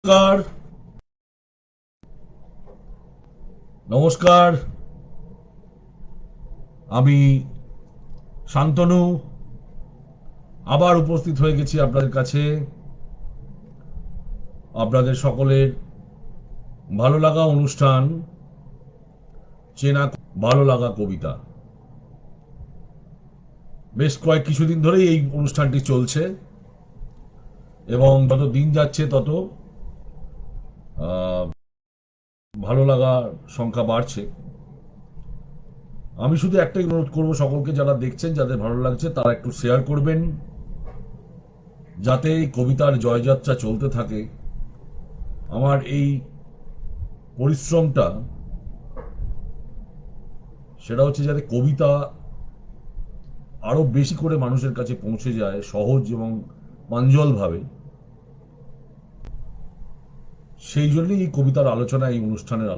নমস্কার। নমস্কার। আমি শান্তনু আবার উপস্থিত হয়ে গেছি আপনাদের কাছে। আপনাদের সকলের ভালো লাগা অনুষ্ঠান, চেনা ভালো লাগা কবিতা। বেশ কিছুদিন ধরেই এই অনুষ্ঠানটি চলছে এবং যত দিন যাচ্ছে তত আহ, ভালো লাগার সংখ্যা বাড়ছে। আমি শুধু একটাই অনুরোধ করব সকলকে, যারা দেখছেন, যাদের ভালো লাগছে তারা একটু শেয়ার করবেন, যাতে এই কবিতার জয়যাত্রা চলতে থাকে। আমার এই পরিশ্রমটা, সেটা হচ্ছে যাতে কবিতা আরো বেশি করে মানুষের কাছে পৌঁছে যায় সহজ এবং প্রাঞ্জলভাবে। সেই জন্যই এই কবিতার আলোচনা, এই অনুষ্ঠানের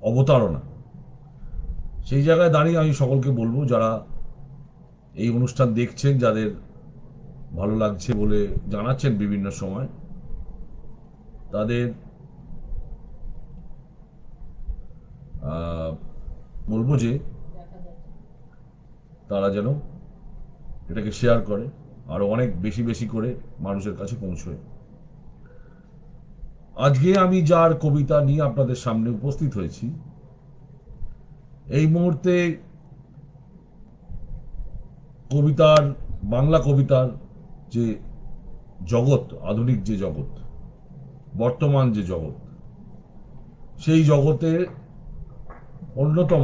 অবতারণা। সেই জায়গায় দাঁড়িয়ে আমি সকলকে বলবো, যারা এই অনুষ্ঠান দেখছেন, যাদের ভালো লাগছে বলে জানাচ্ছেন বিভিন্ন সময়, তাদের বলবো যে তারা যেন এটাকে শেয়ার করে, আরো অনেক বেশি বেশি করে মানুষের কাছে পৌঁছয়। আজকে আমি যার কবিতা নিয়ে আপনাদের সামনে উপস্থিত হয়েছি, এই মুহূর্তে কবিতার, বাংলা কবিতার যে জগৎ, আধুনিক যে জগৎ, বর্তমান যে জগৎ, সেই জগতে অন্যতম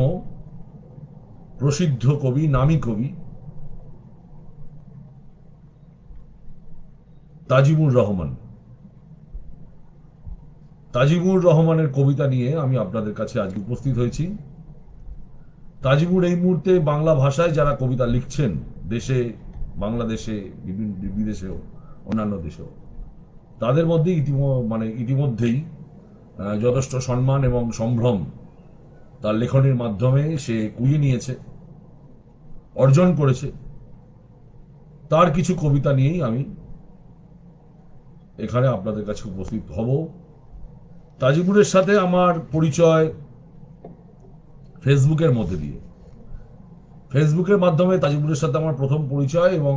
প্রসিদ্ধ কবি, নামী কবি তাজিমুর রহমান। তাজিমুর রহমানের কবিতা নিয়ে আমি আপনাদের কাছে আজ উপস্থিত হয়েছি। তাজিমুর এই মুহূর্তে বাংলা ভাষায় যারা কবিতা লিখছেন, দেশে, বাংলাদেশে, বিভিন্ন বিদেশেও, অন্যান্য দেশেও, তাদের মধ্যে ইতিমধ্যেই যথেষ্ট সম্মান এবং সম্ভ্রম তার লেখনের মাধ্যমে সে কুড়িয়ে নিয়েছে, অর্জন করেছে। তার কিছু কবিতা নিয়েই আমি এখানে আপনাদের কাছে উপস্থিত হব। তাজিমুরের সাথে আমার পরিচয় ফেসবুকের মধ্যে দিয়ে। ফেসবুকের মাধ্যমে তাজিমুরের সাথে আমার প্রথম পরিচয়, এবং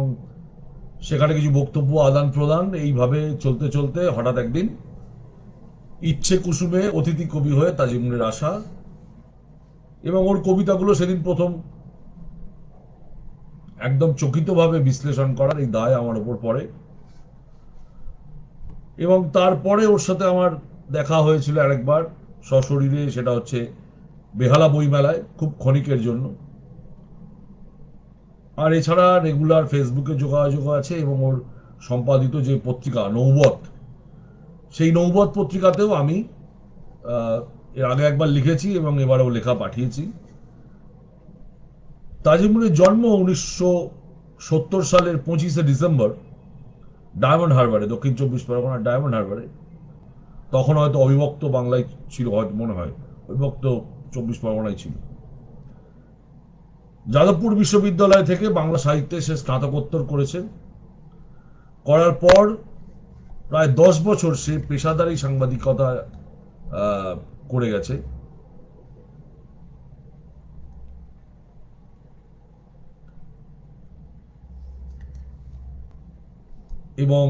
সেখানে কিছু বক্তব্য আদান প্রদান, এইভাবে চলতে চলতে হঠাৎ একদিন ইচ্ছে কুসুমে অতিথি কবি হয়ে তাজিমুরের আসা, এবং ওর কবিতাগুলো সেদিন প্রথম একদম চকিতভাবে বিশ্লেষণ করার এই দায় আমার ওপর পড়ে। এবং তারপরে ওর সাথে আমার দেখা হয়েছিল আরেকবার সশরীরে, সেটা হচ্ছে বেহালা বইমেলায়, খুব ক্ষণিকের জন্য। আর এছাড়া রেগুলার ফেসবুকে যোগাযোগ আছে, এবং ওর সম্পাদিত যে পত্রিকা নৌবত, সেই নৌবত পত্রিকাতেও আমি এর আগে একবার লিখেছি এবং এবারেও লেখা পাঠিয়েছি। তাজিমুরের জন্ম 1970 সালের 25শে ডিসেম্বর ডায়মন্ড হারবারে, দক্ষিণ 24 পরগনার ডায়মন্ড হারবারে। তখন হয়তো অবিভক্ত বাংলায় ছিল, হয়তো মনে হয় অবিভক্ত 24 পরগনায় ছিল। যাদবপুর বিশ্ববিদ্যালয় থেকে বাংলা সাহিত্যে সে স্নাতকোত্তর করেছেন। করার পর প্রায় 10 বছর সে পেশাদারি সাংবাদিকতা করে গেছে। এবং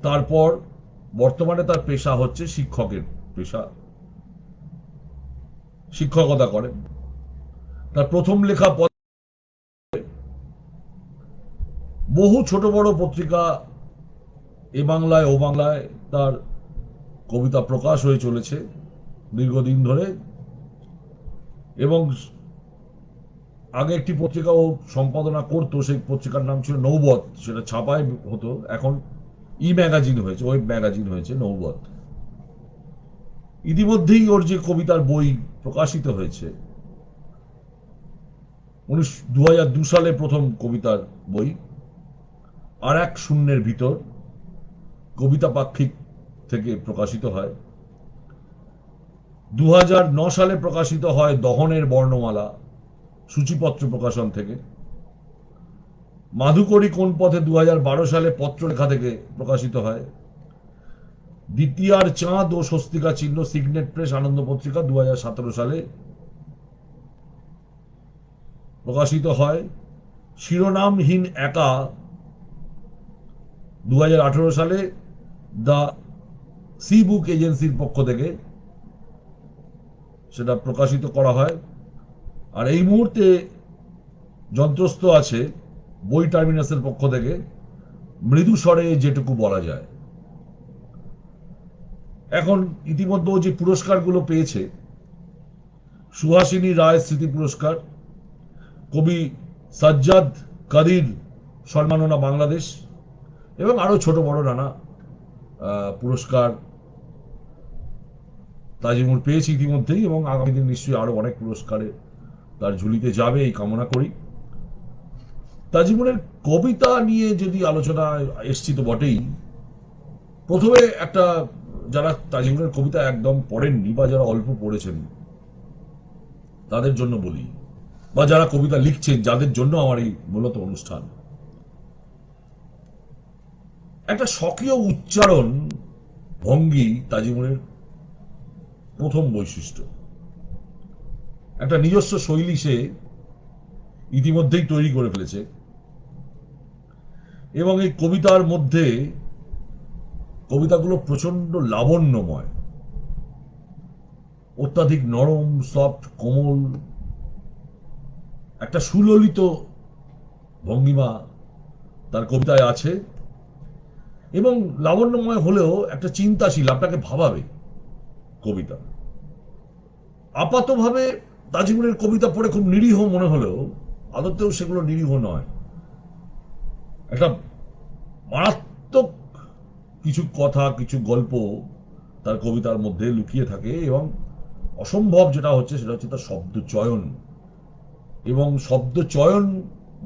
তারপর বর্তমানে তার পেশা হচ্ছে শিক্ষকের পেশা, শিক্ষকতা করেন। তার প্রথম লেখা বহু ছোট বড় পত্রিকা, এ বাংলায় ও বাংলায় তার কবিতা প্রকাশ হয়ে চলেছে দীর্ঘদিন ধরে। এবং আগে একটি পত্রিকা ও সম্পাদনা করতো, সেই পত্রিকার নাম ছিল নৌবত, সেটা ছাপায় হতো, এখন ই ম্যাগাজিন হয়েছে, ওয়েব ম্যাগাজিন হয়েছে নৌবত। ইতিমধ্যেই ওর যে কবিতার বই প্রকাশিত হয়েছে, 2002 সালে প্রথম কবিতার বই আর এক শূন্যের ভিতর কবিতা পাক্ষিক থেকে প্রকাশিত হয়। 2009 সালে প্রকাশিত হয় দহনের বর্ণমালা সূচিপত্র প্রকাশন থেকে। মাধুকরী কোন পথে 2012 সালে পত্রলেখা থেকে প্রকাশিত হয়। দ্বিতীয়ার চাঁদ ও স্বস্তিকা চিহ্ন, সিগনেট প্রেস, আনন্দ পত্রিকা, 2017 সালে প্রকাশিত হয়। শিরোনামহীন একা 2018 সালে দ্য সি বুক এজেন্সির পক্ষ থেকে সেটা প্রকাশিত করা হয়। আর এই মুহূর্তে যন্ত্রস্থ আছে বই টার্মিনাসের পক্ষ থেকে মৃদু স্বরে যেটুকু বলা যায়। এখন ইতিমধ্যে যে পুরস্কারগুলো পেয়েছে, সুহাসিনী রায় স্মৃতি পুরস্কার, কবি সাজ্জাদ কাদির সম্মাননা বাংলাদেশ, এবং আরো ছোট বড় নানা পুরস্কার তাজিমুর পেয়েছে ইতিমধ্যেই, এবং আগামী দিন নিশ্চয়ই আরো অনেক পুরস্কারে তার ঝুলিতে যাবে এই কামনা করি। তাজিমুরের কবিতা নিয়ে যদি আলোচনা এসছি তো বটেই। প্রথমে একটা, যারা তাজিমুরের কবিতা একদম পড়েননি বা যারা অল্প পড়েছেন তাদের জন্য বলি, বা যারা কবিতা লিখছেন যাদের জন্য আমার এই মূলত অনুষ্ঠান, একটা স্বকীয় উচ্চারণ ভঙ্গি তাজিমুরের প্রথম বৈশিষ্ট্য। একটা নিজস্ব শৈলী সে ইতিমধ্যেই তৈরি করে ফেলেছে, এবং এই কবিতার মধ্যে কবিতাগুলো প্রচন্ড লাবণ্যময়, অত্যাধিক নরম, সফট, কোমল, একটা সুললিত ভঙ্গিমা তার কবিতায় আছে, এবং লাবণ্যময় হলেও একটা চিন্তাশীল, আপনাকে ভাবাবে কবিতা। আপাতভাবে তাজিমুরের কবিতা পড়ে খুব নিরীহ মনে হলেও আদতেও সেগুলো নিরীহ নয়। একটা মারাত্মক কিছু কথা, কিছু গল্প তার কবিতার মধ্যে লুকিয়ে থাকে, এবং অসম্ভব যেটা হচ্ছে সেটা হচ্ছে তার শব্দ চয়ন। এবং শব্দ চয়ন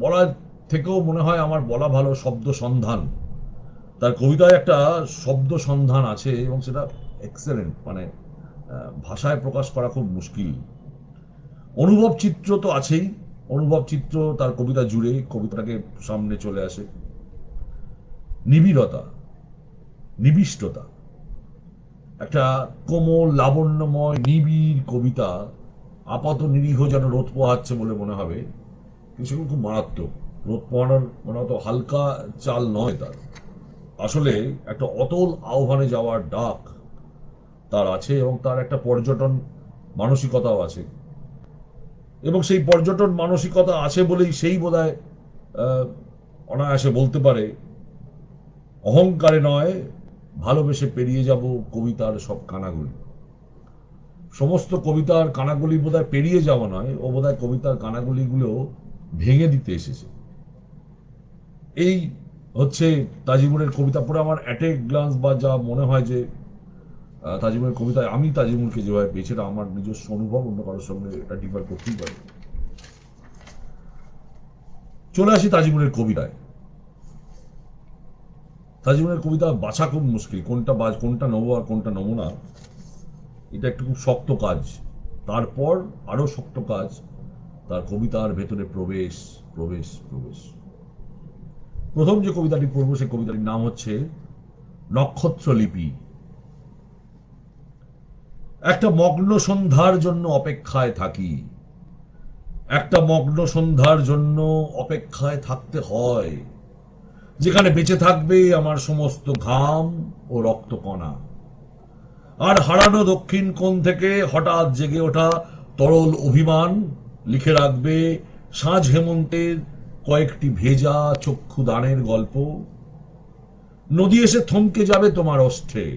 বলার থেকেও মনে হয় আমার বলা ভালো শব্দ সন্ধান। তার কবিতায় একটা শব্দ সন্ধান আছে, এবং সেটা এক্সেলেন্ট, মানে ভাষায় প্রকাশ করা খুব মুশকিল। অনুভব চিত্র তো আছেই, অনুভব চিত্র তার কবিতা জুড়ে কবিতাটাকে সামনে চলে আসে। নিবিড়তা, নিবিষ্টতা, একটা কোমল লাবণ্যময় নিবিড় কবিতা, আপাত নিরীহ যেন রোদ পোহাচ্ছে বলে মনে হবে, কিন্তু সেগুলো খুব মারাত্মক। রোদ পোহানোর মনে হতো হালকা চাল নয় তার, আসলে একটা অতল আহ্বানে যাওয়ার ডাক তার আছে, এবং তার একটা পর্যটন মানসিকতাও আছে। এবং সেই পর্যটন মানসিকতা আছে বলেই সেই বোধহয় অনায়াসে বলতে পারে, অহংকারে নয় ভালোবেসে পেরিয়ে যাব কবিতার সব কানাগুলি। সমস্ত কবিতার কানাগুলি বোধহয় পেরিয়ে যাওয়া নয়, ও বোধহয় কবিতার কানাগুলিগুলো ভেঙে দিতে এসেছে। এই হচ্ছে তাজিমুরের কবিতা পড়ে আমার অ্যাট এ গ্লান্স বা যা মনে হয় যে তাজিমুরের কবিতায় আমি তাজিমুরকে যেভাবে পেয়েছি, এটা আমার নিজস্ব অনুভব, অন্য কারোর সঙ্গে এটা ডিফার করতেই পারে। চলে আসি তাজিমুরের কবিতায়। তাজিমুরের কবিতা বাছা খুব মুশকিল, কোনটা নেবো আর কোনটা নেবো না, এটা একটু খুব শক্ত কাজ। তারপর আরো শক্ত কাজ তার কবিতার ভেতরে প্রবেশ, প্রবেশ, প্রবেশ। প্রথম যে কবিতাটি পড়বো সেই কবিতাটির নাম হচ্ছে নক্ষত্র লিপি। একটা মগ্ন সন্ধ্যার জন্য অপেক্ষায় থাকি, একটা মগ্ন সন্ধ্যার জন্য অপেক্ষায় থাকতে হয়, যেখানে বেঁচে থাকবে আমার সমস্ত ঘাম ও রক্তকণা, আর হারানো দক্ষিণ কোণ থেকে হঠাৎ জেগে ওঠা তরল অভিমান লিখে রাখবে সাঁঝ হেমন্তের কয়েকটি ভেজা চক্ষু দানের গল্প। নদী এসে থমকে যাবে তোমার অষ্টে,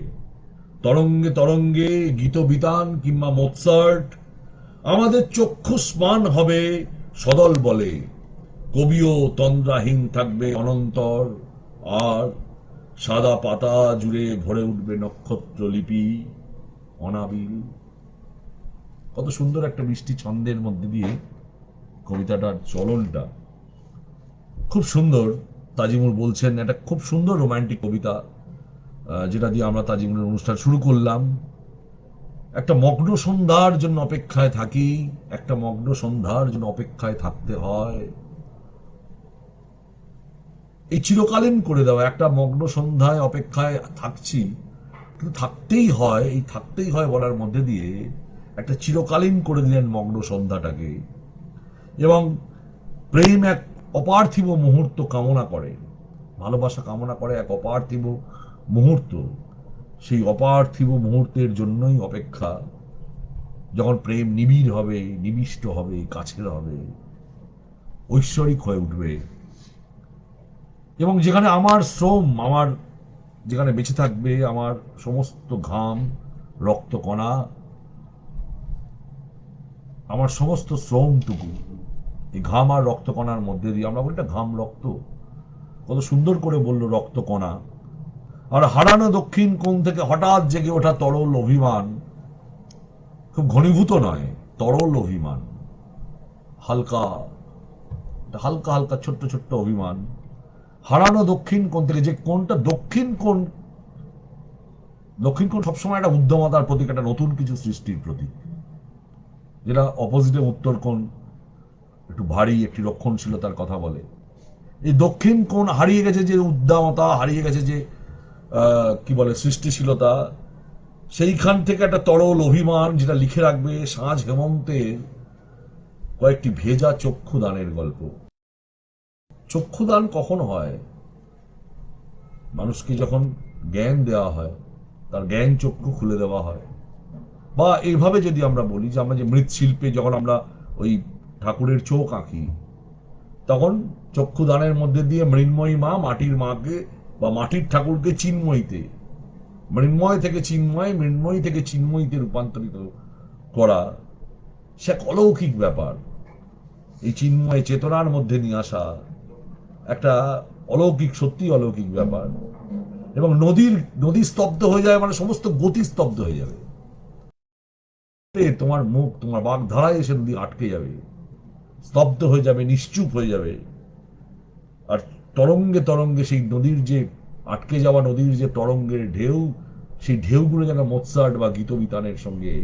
তরঙ্গে তরঙ্গে গীতবিতান কিংবা মোৎসার্ট, আমাদের চক্ষু স্মান হবে সদল বলে, কবিও তন্দ্রাহীন থাকবে অনন্তর, আর সাদা পাতা জুড়ে ভরে উঠবে নক্ষত্র লিপি অনাবিল। কত সুন্দর একটা মিষ্টি ছন্দের মধ্যে দিয়ে কবিতাটার চলনটা খুব সুন্দর। তাজিমুর বলছেন একটা খুব সুন্দর রোমান্টিক কবিতা, যেটা দিয়ে আমরা তাজিমুরের অনুষ্ঠান শুরু করলাম। একটা মগ্ন সন্ধ্যার জন্য অপেক্ষায় থাকি, একটা মগ্ন সন্ধ্যার জন্য অপেক্ষায় থাকতে হয়। এই চিরকালীন করে দেওয়া একটা মগ্ন সন্ধ্যায় অপেক্ষায় থাকছি, কিন্তু থাকতেই হয়, এই থাকতেই হয় বলার মধ্যে দিয়ে একটা চিরকালীন করে দিলেন মগ্ন সন্ধ্যাটাকে। এবং প্রেম এক অপার্থিব মুহূর্ত কামনা করে, ভালোবাসা কামনা করে এক অপার্থিব মুহূর্ত। সেই অপার্থিব মুহূর্তের জন্যই অপেক্ষা, যখন প্রেম নিবিড় হবে, নিবিষ্ট হবে, কাছের হবে, ঐশ্বরিক হয়ে উঠবে, এবং যেখানে আমার শ্রম, আমার যেখানে বেঁচে থাকবে আমার সমস্ত ঘাম, রক্তকণা, আমার সমস্ত শ্রমটুকু এই ঘাম আর রক্তকণার মধ্যে দিয়ে, আমরা বলি না ঘাম রক্ত, কত সুন্দর করে বলল রক্তকণা। আর হারানো দক্ষিণ কোণ থেকে হঠাৎ জেগে ওঠা তরল অভিমান, খুব ঘনীভূত নয়, তরল অভিমান, হালকা হালকা হালকা ছোট্ট ছোট্ট অভিমান। হারানো দক্ষিণ কোণ থেকে, যে কোণটা দক্ষিণ কোণ, দক্ষিণ কোণ সবসময় একটা উদ্যমতার প্রতীক, একটা নতুন কিছু সৃষ্টির প্রতীক, যেটা অপোজিটে উত্তর কোণ একটু ভারী, একটি রক্ষণশীলতার কথা বলে। এই দক্ষিণ কোণ হারিয়ে গেছে যে উদ্দামতা, হারিয়ে গেছে যে কি বলে সৃষ্টিশীলতা, সেইখান থেকে একটা তরল অভিমান যেটা লিখে রাখবে সাঁঝ হেমন্তের কয়েকটি ভেজা চক্ষুদানের গল্প। চক্ষুদান কখন হয়? মানুষকে যখন জ্ঞান দেওয়া হয়, তার জ্ঞান চক্ষু খুলে দেওয়া হয়। বা এইভাবে যদি আমরা বলি যে আমরা যে মৃৎশিল্পে যখন আমরা ওই ঠাকুরের চোখ আঁকি, তখন চক্ষুদানের মধ্যে দিয়ে মৃন্ময়ী মা মাটির মাকে বা মাটির ঠাকুরকে চিন্ময়ীতে, মৃন্ময় থেকে চিন্ময়, মৃন্ময়ী থেকে চিন্ময়ীতে রূপান্তরিত করা, সে এক অলৌকিক ব্যাপার। এই চিন্ময় চেতনার মধ্যে নিয়ে আসা একটা অলৌকিক, সত্যি অলৌকিক ব্যাপার। এবং নদী স্তব্ধ হয়ে যায় মানে সমস্ত গতি স্তব্ধ হয়ে যাবে, তোমার মুখ, তোমার বাগধারায় এসে নদী আটকে যাবে, স্তব্ধ হয়ে যাবে, নিশ্চুপ হয়ে যাবে। আর তরঙ্গে তরঙ্গে সেই নদীর যে আটকে যাওয়া নদীর যে তরঙ্গের ঢেউ, সেই ঢেউগুলো যেন মোৎসার্ট বা গীতবিতানের সঙ্গে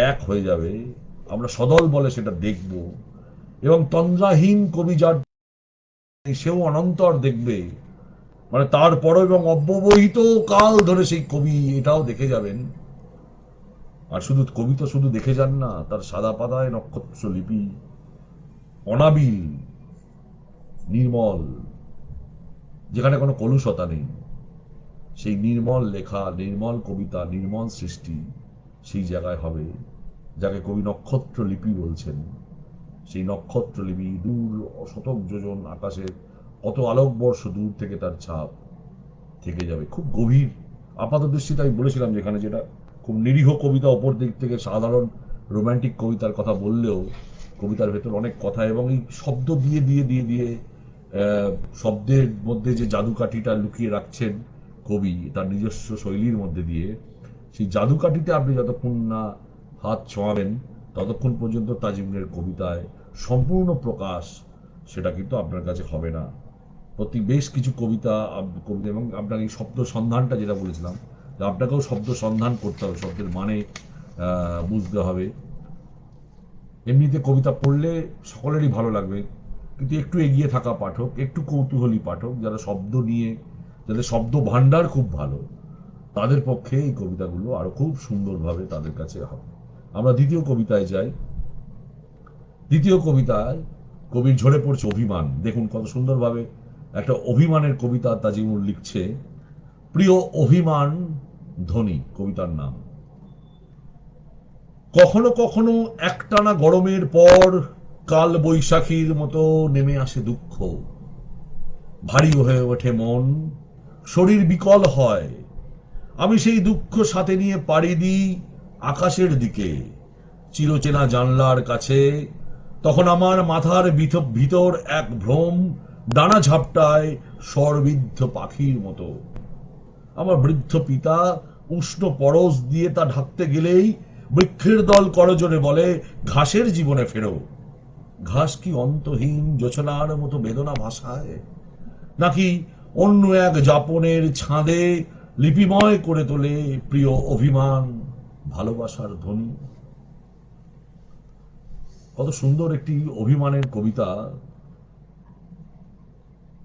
এক হয়ে যাবে। আমরা সদল বলে সেটা দেখব, এবং তন্দ্রাহীন কবি যার, সেও অনন্তর দেখবে, মানে তারপরও এবং অব্যবহিত কাল ধরে সেই কবি এটাও দেখে যাবেন। আর শুধু কবি তো শুধু দেখে যান না, তার সাদা পাতায় নক্ষত্র লিপি, অনাবিল, নির্মল, যেখানে কোনো কলুষতা নেই, সেই নির্মল লেখা, নির্মল কবিতা, নির্মল সৃষ্টি সেই জায়গায় হবে, যাকে কবি নক্ষত্র লিপি বলছেন। সেই নক্ষত্র লিপি দূর শতক যোজন আকাশের কত আলোকবর্ষ দূর থেকে তার ছাপ থেকে যাবে, খুব গভীর। আপাত দৃষ্টিতে আমি বলেছিলাম যেখানে, যেটা খুব নিরীহ কবিতা, অপর দিক থেকে সাধারণ রোম্যান্টিক কবিতার কথা বললেও কবিতার ভেতর অনেক কথা, এবং এই শব্দ দিয়ে দিয়ে দিয়ে দিয়ে শব্দের মধ্যে যে জাদুকাঠিটা লুকিয়ে রাখছেন কবি তার নিজস্ব শৈলীর মধ্যে দিয়ে, সেই জাদুকাঠিতে আপনি যতক্ষণ না হাত ছোঁয়াবেন ততক্ষণ পর্যন্ত তাজিমের কবিতায় সম্পূর্ণ প্রকাশ সেটা কিন্তু আপনার কাছে হবে না। প্রতি বেশ কিছু কবিতা, এবং আপনার এই শব্দ সন্ধানটা যেটা বলেছিলাম, যে আপনাকেও শব্দ সন্ধান করতে হবে, শব্দের মানে বুঝতে হবে। এমনিতে কবিতা পড়লে সকলেরই ভালো লাগবে, কিন্তু একটু এগিয়ে থাকা পাঠক, একটু কৌতূহলী পাঠক, যারা শব্দ নিয়ে, যাদের শব্দ ভাণ্ডার খুব ভালো, তাদের পক্ষে এই কবিতাগুলো আরো খুব সুন্দরভাবে তাদের কাছে হবে। আমরা দ্বিতীয় কবিতায় যাই। দ্বিতীয় কবিতায় কবির ঝরে পড়ছে অভিমান। দেখুন কত সুন্দরভাবে একটা অভিমানের কবিতা তাজিমুল লিখছে। প্রিয় অভিমান ধ্বনি কবিতার নাম। কখনো কখনো একটানা গরমের পর কাল বৈশাখীর মতো নেমে আসে দুঃখ, ভারী হয়ে ওঠে মন, শরীর বিকল হয়। আমি সেই দুঃখ সাথে নিয়ে পাড়ি দিই আকাশের দিকে, চিরচেনা জানলার কাছে। তখন আমার মাথার ভিতর এক ভ্রম ডানা ঝাপটায় স্বরবিদ্ধ পাখির মতো। আমার বৃদ্ধ পিতা উষ্ণ পরশ দিয়ে তা ঢাকতে গেলেই বৃক্ষের দল করজোরে বলে, ঘাসের জীবনে ফেরো। ঘাস কি অন্তহীন জোছনার মতো বেদনা ভাষায়, নাকি অন্য এক যাপনের ছাদে লিপিময় করে তোলে প্রিয় অভিমান ভালোবাসার ধ্বনি? কত সুন্দর একটি অভিমানের কবিতা,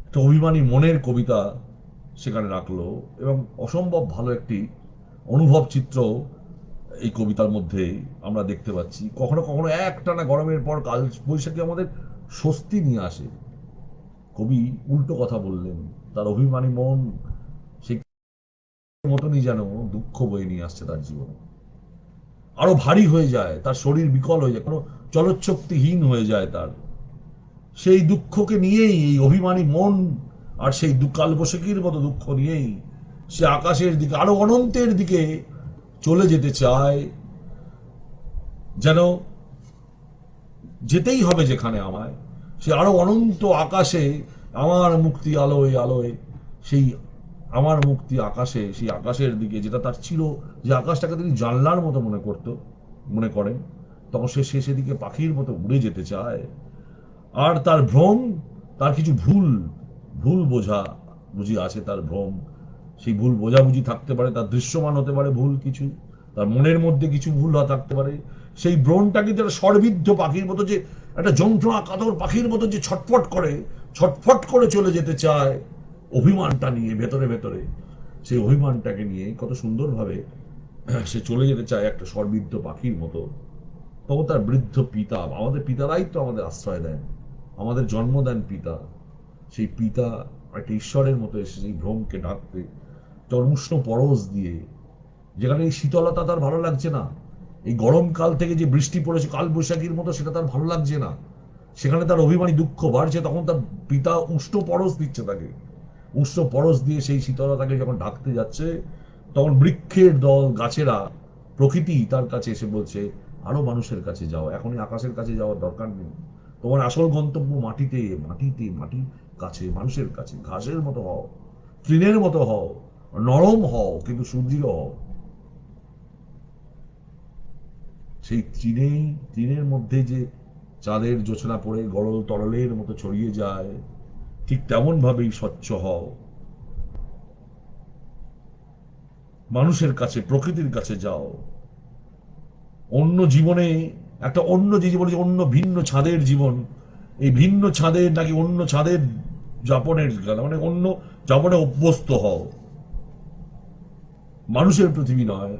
একটা অভিমানী মনের কবিতা সেখানে রাখলো, এবং অসম্ভব ভালো একটি অনুভব চিত্র এই কবিতার মধ্যে আমরা দেখতে পাচ্ছি। কখনো কখনো একটানা গরমের পর কাল বৈশাখী আমাদের স্বস্তি নিয়ে আসে। কবি উল্টো কথা বললেন, তার অভিমানী মন সেই মতনই যেন দুঃখ বয়ে নিয়ে আসছে তার জীবনে, আরো ভারী হয়ে যায়, তার শরীর বিকল হয়ে যায়, কোনো চলৎশক্তিহীন হয়ে যায় তার। সেই দুঃখকে নিয়েই, এই অভিমানী মন আর সেই কালবৈশাখীর মতো দুঃখ নিয়েই সে আকাশের দিকে, আরো অনন্তের দিকে চলে যেতে চায়, যেন যেতেই হবে যেখানে আমায়, সে আরো অনন্ত আকাশে, আমার মুক্তি আলোয় আলোয়, সেই আমার মুক্তি আকাশে, সেই আকাশের দিকে যেটা তার ছিল, যে আকাশটাকে তিনি জানলার মতো মনে করেন, তখন সে সেদিকে পাখির মতো উড়ে যেতে চায়। আর তার ভ্রম, তার কিছু ভুল ভুল বোঝা বুঝি আছে, তার ভ্রম, সেই ভুল বোঝাবুঝি থাকতে পারে, তার দৃশ্যমান হতে পারে ভুল কিছু, তার মনের মধ্যে কিছু ভুল থাকতে পারে। সেই ভ্রমটা কিন্তু একটা সর্বিদ্ধ পাখির মতো, যে একটা যন্ত্রণা কাতর পাখির মতো যে ছটফট করে চলে যেতে চায় অভিমানটা নিয়ে ভেতরে ভেতরে, সেই অভিমানটাকে নিয়ে কত সুন্দরভাবে সে চলে যেতে চায় একটা সর্বিদ্ধ পাখির মতো। তখন তার বৃদ্ধ পিতা, আমাদের পিতারাই তো আমাদের আশ্রয় দেন, আমাদের জন্ম দেন পিতা, সেই পিতা একটা ঈশ্বরের মতো এসে সেই ভ্রমকে ডাকতে, তখন উষ্ণ পরশ দিয়ে, যেখানে এই শীতলতা তার ভালো লাগছে না, এই গরমকাল থেকে যে বৃষ্টি পড়েছে কাল বৈশাখীর মতো, সেটা তার ভালো লাগছে না, সেখানে তার অভিমানী দুঃখ বাড়ছে, তখন তার পিতা উষ্ণ পরশ দিচ্ছে তাকে, উষ্ণ পরশ দিয়ে সেই শীতলতাকে যখন ঢাকতে যাচ্ছে, তখন বৃক্ষের দল, গাছেরা, প্রকৃতি তার কাছে এসে বলছে, আরো মানুষের কাছে যাও, এখনই আকাশের কাছে যাওয়ার দরকার নেই, তোমার আসল গন্তব্য মাটিতে, মাটির কাছে, মানুষের কাছে, ঘাসের মতো হও, তৃণের মতো হও, নরম হও কিন্তু সুদৃঢ় হও। সেই তৃণের মধ্যে যে চাঁদের জোছনা পড়ে গরল তরলের মতো ছড়িয়ে যায়, ঠিক তেমন ভাবেই স্বচ্ছ হও, মানুষের কাছে, প্রকৃতির কাছে যাও। অন্য জীবনে, একটা অন্য যে জীবনে, অন্য ভিন্ন ছাদের জীবন, এই ভিন্ন ছাদের নাকি অন্য ছাদের যাপনের, মানে অন্য যাপনে অভ্যস্ত হও, মানুষের পৃথিবী নয়,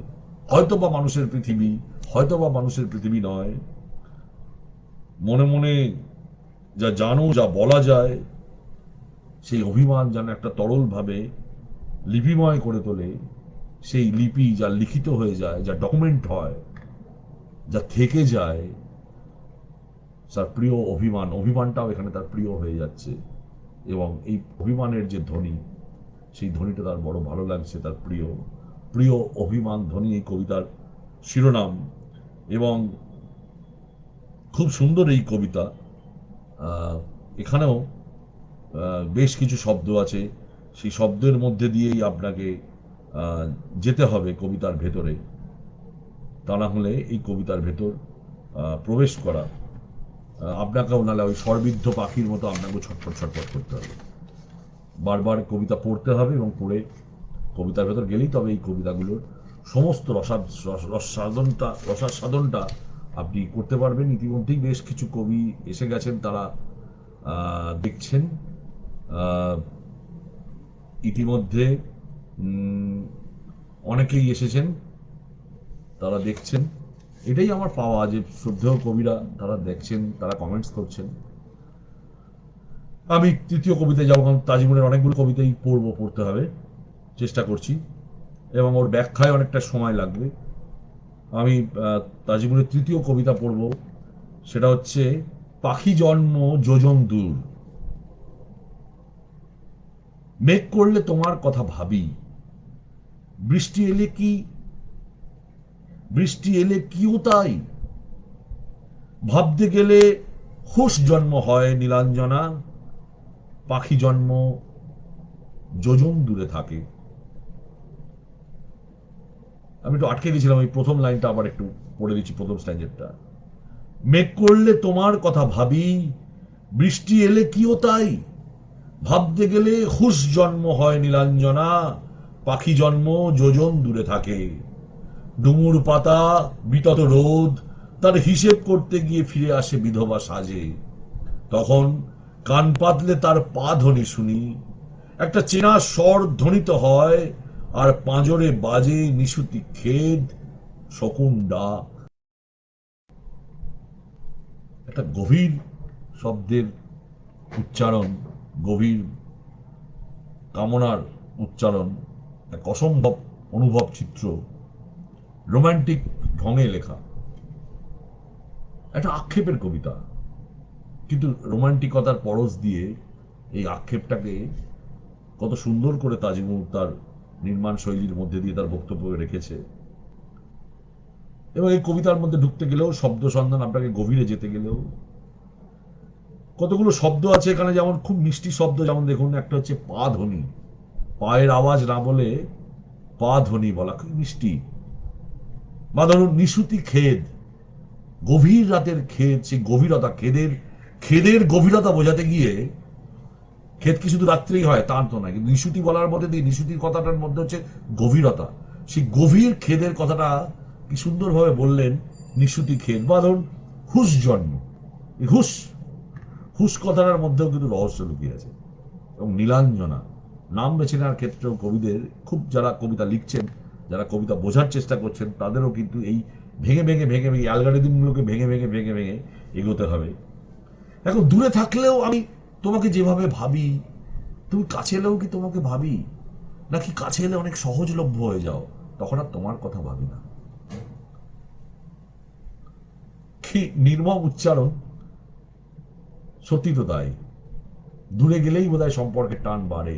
হয়তোবা মানুষের পৃথিবী, হয়তোবা মানুষের পৃথিবী নয়, মনে মনে যা জানো, যা বলা যায়, সেই অভিমান যেন একটা তরল ভাবে লিপিময় করে তোলে, সেই লিপি যা লিখিত হয়ে যায়, যা ডকুমেন্ট হয়, যা থেকে যায়, তার প্রিয় অভিমান, অভিমানটাও এখানে তার প্রিয় হয়ে যাচ্ছে, এবং এই অভিমানের যে ধ্বনি, সেই ধ্বনিটা তার বড় ভালো লাগছে, তার প্রিয় প্রিয় অভিমান ধ্বনি এই কবিতার শিরোনাম। এবং খুব সুন্দর এই কবিতা। এখানেও বেশ কিছু শব্দ আছে, সেই শব্দের মধ্যে দিয়েই আপনাকে যেতে হবে কবিতার ভেতরে, তা না হলে এই কবিতার ভেতর প্রবেশ করা আপনাকেও, নাহলে ওই সর্বিদ্ধ পাখির মতো আপনাকেও ছটফট ছটফট করতে হবে, বারবার কবিতা পড়তে হবে, এবং পড়ে কবিতার ভেতর গেলেই তবে এই কবিতাগুলোর সমস্ত রসাস্বাদনটা আপনি করতে পারবেন। ইতিমধ্যেই বেশ কিছু কবি এসে গেছেন, তারা দেখছেন, ইতিমধ্যে অনেকেই এসেছেন, তারা দেখছেন, এটাই আমার পাওয়া, যে শ্রদ্ধেয় কবিরা তারা দেখছেন, তারা কমেন্টস করছেন। আমি তৃতীয় কবিতায় যাবো, কারণ তাজিমুলের অনেকগুলো কবিতাই পড়তে হবে, চেষ্টা করছি, এবং ওর ব্যাখ্যায় অনেকটা সময় লাগবে। আমি তাজিমুলের তৃতীয় কবিতা পড়ব, সেটা হচ্ছে পাখি জন্ম যোজন দূর। মেঘ করলে তোমার কথা ভাবি, বৃষ্টি এলে কিও তাই, ভাবতে গেলে হুশ জন্ম হয় নীলাঞ্জনা, পাখি জন্ম যোজন দূরে থাকে। আমি একটু আটকে গেছিলাম, এই প্রথম লাইনটা আবার একটু পড়ে দিচ্ছি, প্রথম স্ট্যান্ডারটা। মেঘ করলে তোমার কথা ভাবি, বৃষ্টি এলে কিও তাই, ভাবতে গেলে হুশ জন্ম হয় নীলাঞ্জনা, পাখি জন্ম যোজন দূরে থাকে। ডুমুর পাতা, বিতত রোদ, তার হিসেব করতে গিয়ে ফিরে আসে বিধবা সাজে, তখন কান পাতলে তার পা ধ্বনি শুনি, একটা চেনা স্বর ধ্বনিত হয়, আর পাঁজরে বাজে নিশুতি খেদ, শকুন ডাক। একটা গভীর শব্দের উচ্চারণ, গভীর কামনার উচ্চারণ, এক অসম্ভব অনুভব চিত্র, রোমান্টিক ঢঙে লেখা একটা আক্ষেপের কবিতা। কিন্তু রোমান্টিকতার পরশ দিয়ে এই আক্ষেপটাকে কত সুন্দর করে তাজিমুর তার নির্মাণ শৈলীর মধ্যে দিয়ে তার বক্তব্য রেখেছে। এবং এই কবিতার মধ্যে ঢুকতে গেলেও, শব্দ সন্ধান আপনাকে গভীরে যেতে গেলেও কতগুলো শব্দ আছে এখানে, যেমন খুব মিষ্টি শব্দ। যেমন দেখুন, একটা হচ্ছে পা ধ্বনি, পায়ের আওয়াজ না বলে পা ধ্বনি বলা, খুব মিষ্টি। বা ধরুন নিশুতি খেদ, গভীর রাতের খেদ, সেই গভীরতা, খেদের গভীরতা বোঝাতে গিয়ে, খেদ কি শুধু রাত্রেই হয় তা তো না, কিন্তু নিশুতি বলার মধ্যে দিয়ে নিশুতির কথাটার মধ্যে হচ্ছে গভীরতা। সেই গভীর খেদের কথাটা কি সুন্দরভাবে বললেন, নিশুতি খেদ। বা ধরুন হুস জন্ম, হুস হুস কথাটার মধ্যেও কিন্তু রহস্য লুকিয়ে আছে। এবং নীলাঞ্জনা নাম বেছে নেওয়ার ক্ষেত্রেও কবিদের, খুব যারা কবিতা লিখছেন, যারা কবিতা বোঝার চেষ্টা করছেন, তাদেরও কিন্তু এই ভেঙে ভেঙে ভেঙে ভেঙে অ্যালগরিদমগুলোকে ভেঙে ভেঙে ভেঙে ভেঙে এগোতে হবে। এখন দূরে থাকলেও আমি তোমাকে যেভাবে ভাবি, তুমি কাছে এলেও কি তোমাকে ভাবি, নাকি কাছে এলে অনেক সহজলভ্য হয়ে যাও, তখন আর তোমার কথা ভাবি না। কি নির্মম উচ্চারণ, সত্যি তো তাই। দূরে গেলেই বোধহয় সম্পর্কের টান বাড়ে,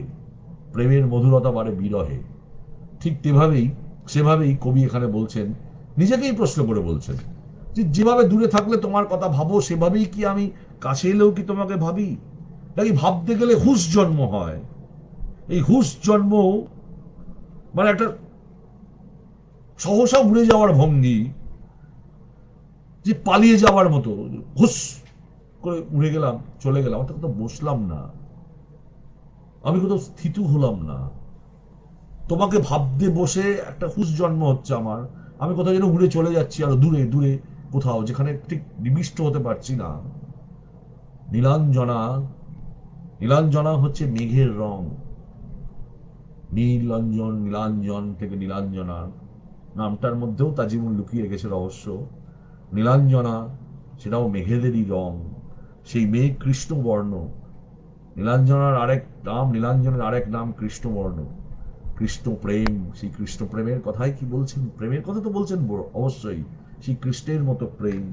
প্রেমের মধুরতা বাড়ে বিরহে। ঠিক সেভাবেই কবি এখানে বলছেন, নিজেকেই প্রশ্ন করে বলছেন যে যেভাবে দূরে থাকলে তোমার কথা ভাবো, সেভাবেই কি আমি কাছে এলেও কি তোমাকে ভাবি, নাকি ভাবতে গেলে হুঁশ জন্ম হয়। এই হুঁশ জন্ম মানে একটা সহসা উড়ে যাওয়ার ভঙ্গি, যে পালিয়ে যাওয়ার মতো, হুস করে উড়ে গেলাম, চলে গেলাম, অর্থাৎ কোথাও বসলাম না, আমি কোথাও স্থিত হলাম না। তোমাকে ভাবতে বসে একটা হুঁশ জন্ম হচ্ছে আমার, আমি কোথাও যেন উড়ে চলে যাচ্ছি আরো দূরে দূরে কোথাও, যেখানে ঠিক নিবিষ্ট হতে পারছি না। নীলাঞ্জনা, নীলাঞ্জনা হচ্ছে মেঘের রং। নীলঞ্জন, নীলাঞ্জন থেকে নীলাঞ্জনা নামটার মধ্যেও তাজিমুল লুকিয়ে রেখেছে রহস্য। নীলাঞ্জনা সেটাও মেঘেদেরই রং, সেই মেঘ কৃষ্ণবর্ণ। নীলাঞ্জনার আরেক নাম, নীলাঞ্জনের আরেক নাম কৃষ্ণবর্ণ, কৃষ্ণ প্রেম। সেই কৃষ্ণ প্রেমের কথাই কি বলছেন, প্রেমের কথা তো বলছেন অবশ্যই, সেই কৃষ্ণের মতো প্রেম।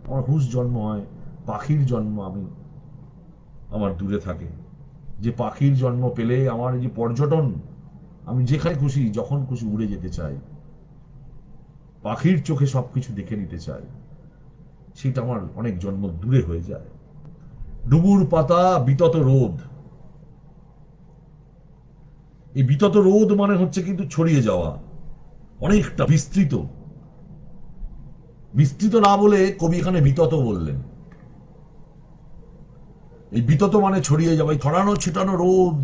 আমার হুঁশ জন্ম হয়, পাখির জন্ম আমি, আমার দূরে থাকে, যে পাখির জন্ম পেলে আমার এই যে পর্যটন, আমি যেখানে খুশি যখন খুশি উড়ে যেতে চাই, পাখির চোখে সবকিছু দেখে নিতে চাই, সেটা আমার অনেক জন্ম দূরে হয়ে যায়। ডুবুর পাতা বিতত রোদ, এই বিতত রোদ মানে হচ্ছে কিন্তু ছড়িয়ে যাওয়া, অনেকটা বিস্তৃত। বিস্তৃত না বলে কবি এখানে বিতত বললেন। এই বিতত মানে ছড়িয়ে যাওয়া, ছড়ানো ছিটানো রোদ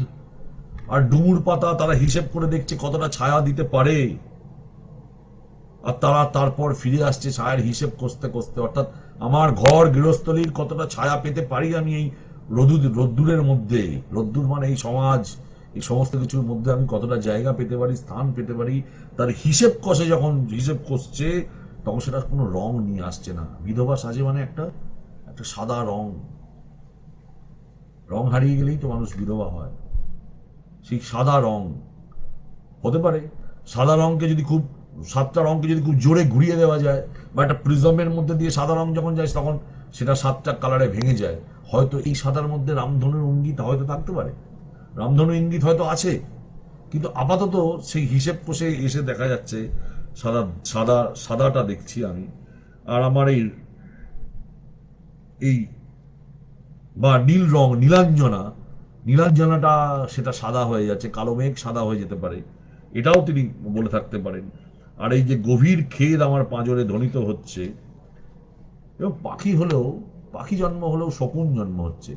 আর ডুমুর পাতা, তারা হিসেব করে দেখছে কতটা ছায়া দিতে পারে, আর তারা তারপর ফিরে আসছে ছায়ার হিসেব কষতে কষতে। অর্থাৎ আমার ঘর গৃহস্থলীর কতটা ছায়া পেতে পারি আমি এই রোদ্দুরের মধ্যে, রোদ্দুর মানে এই সমাজ, এই সমস্ত কিছুর মধ্যে আমি কতটা জায়গা পেতে পারি, স্থান পেতে পারি, তার হিসেব কষে যখন হিসেব কষছে, তখন সেটা কোনো রং নিয়ে আসছে না। বিধবা সাজে মানে একটা একটা সাদা রং, রং হারিয়ে গেলেই তো মানুষ বিধবা হয়। সেই সাদা রং হতে পারে, সাদা রংকে যদি খুব, সাতটা রংকে যদি খুব জোরে ঘুরিয়ে দেওয়া যায়, বা একটা প্রিজমের মধ্যে দিয়ে সাদা রং যখন যায়, তখন সেটা সাতটা কালারে ভেঙে যায়। হয়তো এই সাদার মধ্যে রামধনুর ইঙ্গিত হয়তো থাকতে পারে, রামধনু ইঙ্গিত হয়তো আছে, কিন্তু আপাতত সেই হিসেব কষে এসে দেখা যাচ্ছে সাদা সাদা সাদাটা দেখছি আমি। আর আমার এই এই বা নীল রং, নীলাঞ্জনা, নীলাঞ্জনাটা সেটা সাদা হয়ে যাচ্ছে, কালো মেঘ সাদা হয়ে যেতে পারে, এটাও তিনি বলে থাকতে পারেন। আর এই যে গভীর খেদ আমার পাঁজরে ধ্বনিত হচ্ছে, এবং পাখি হলেও, পাখি জন্ম হলেও শকুন জন্ম হচ্ছে,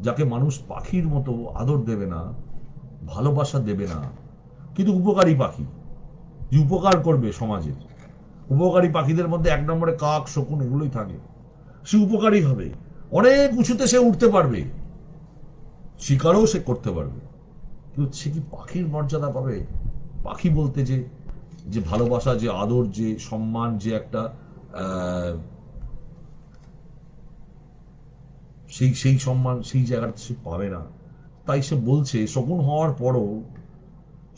যাকে মানুষ পাখির মতো আদর দেবে না, ভালোবাসা দেবে না, কিন্তু উপকারী পাখি, যে উপকার করবে সমাজের। উপকারী পাখিদের মধ্যে এক নম্বরে কাক, শকুন এগুলোই থাকে। সে উপকারী হবে, অনেক উঁচুতে সে উঠতে পারবে, শিকারও সে করতে পারবে, কিন্তু সে কি পাখির মর্যাদা পাবে? পাখি বলতে যে যে ভালোবাসা, যে আদর, যে সম্মান, যে একটা সেই সেই সম্মান সেই জায়গাটা সে পাবে না। তাই সে বলছে শকুন হওয়ার পরও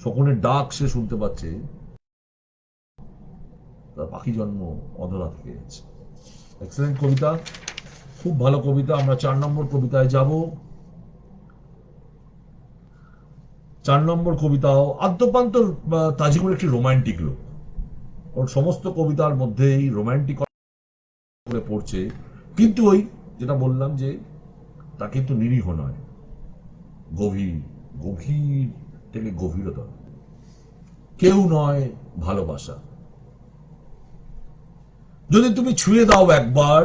শকুনের ডাক সে শুনতে পাচ্ছে, তার পাখি জন্ম অধরা থেকে যাচ্ছে। এক্সেলেন্ট কবিতা, খুব ভালো কবিতা। আমরা 4 নম্বর কবিতায় যাব। 4 নম্বর কবিতাও আদ্যপান্ত তাজিমুর একটি রোমান্টিক লোক। ওর সমস্ত কবিতার মধ্যেই রোমান্টিক করে পড়ছে, কিন্তু ওই যেটা বললাম যে তা কিন্তু নিরীহ নয়, গভীর, গভীর থেকে গভীরতা। কেউ নয় ভালোবাসা, যদি তুমি ছুঁয়ে দাও একবার,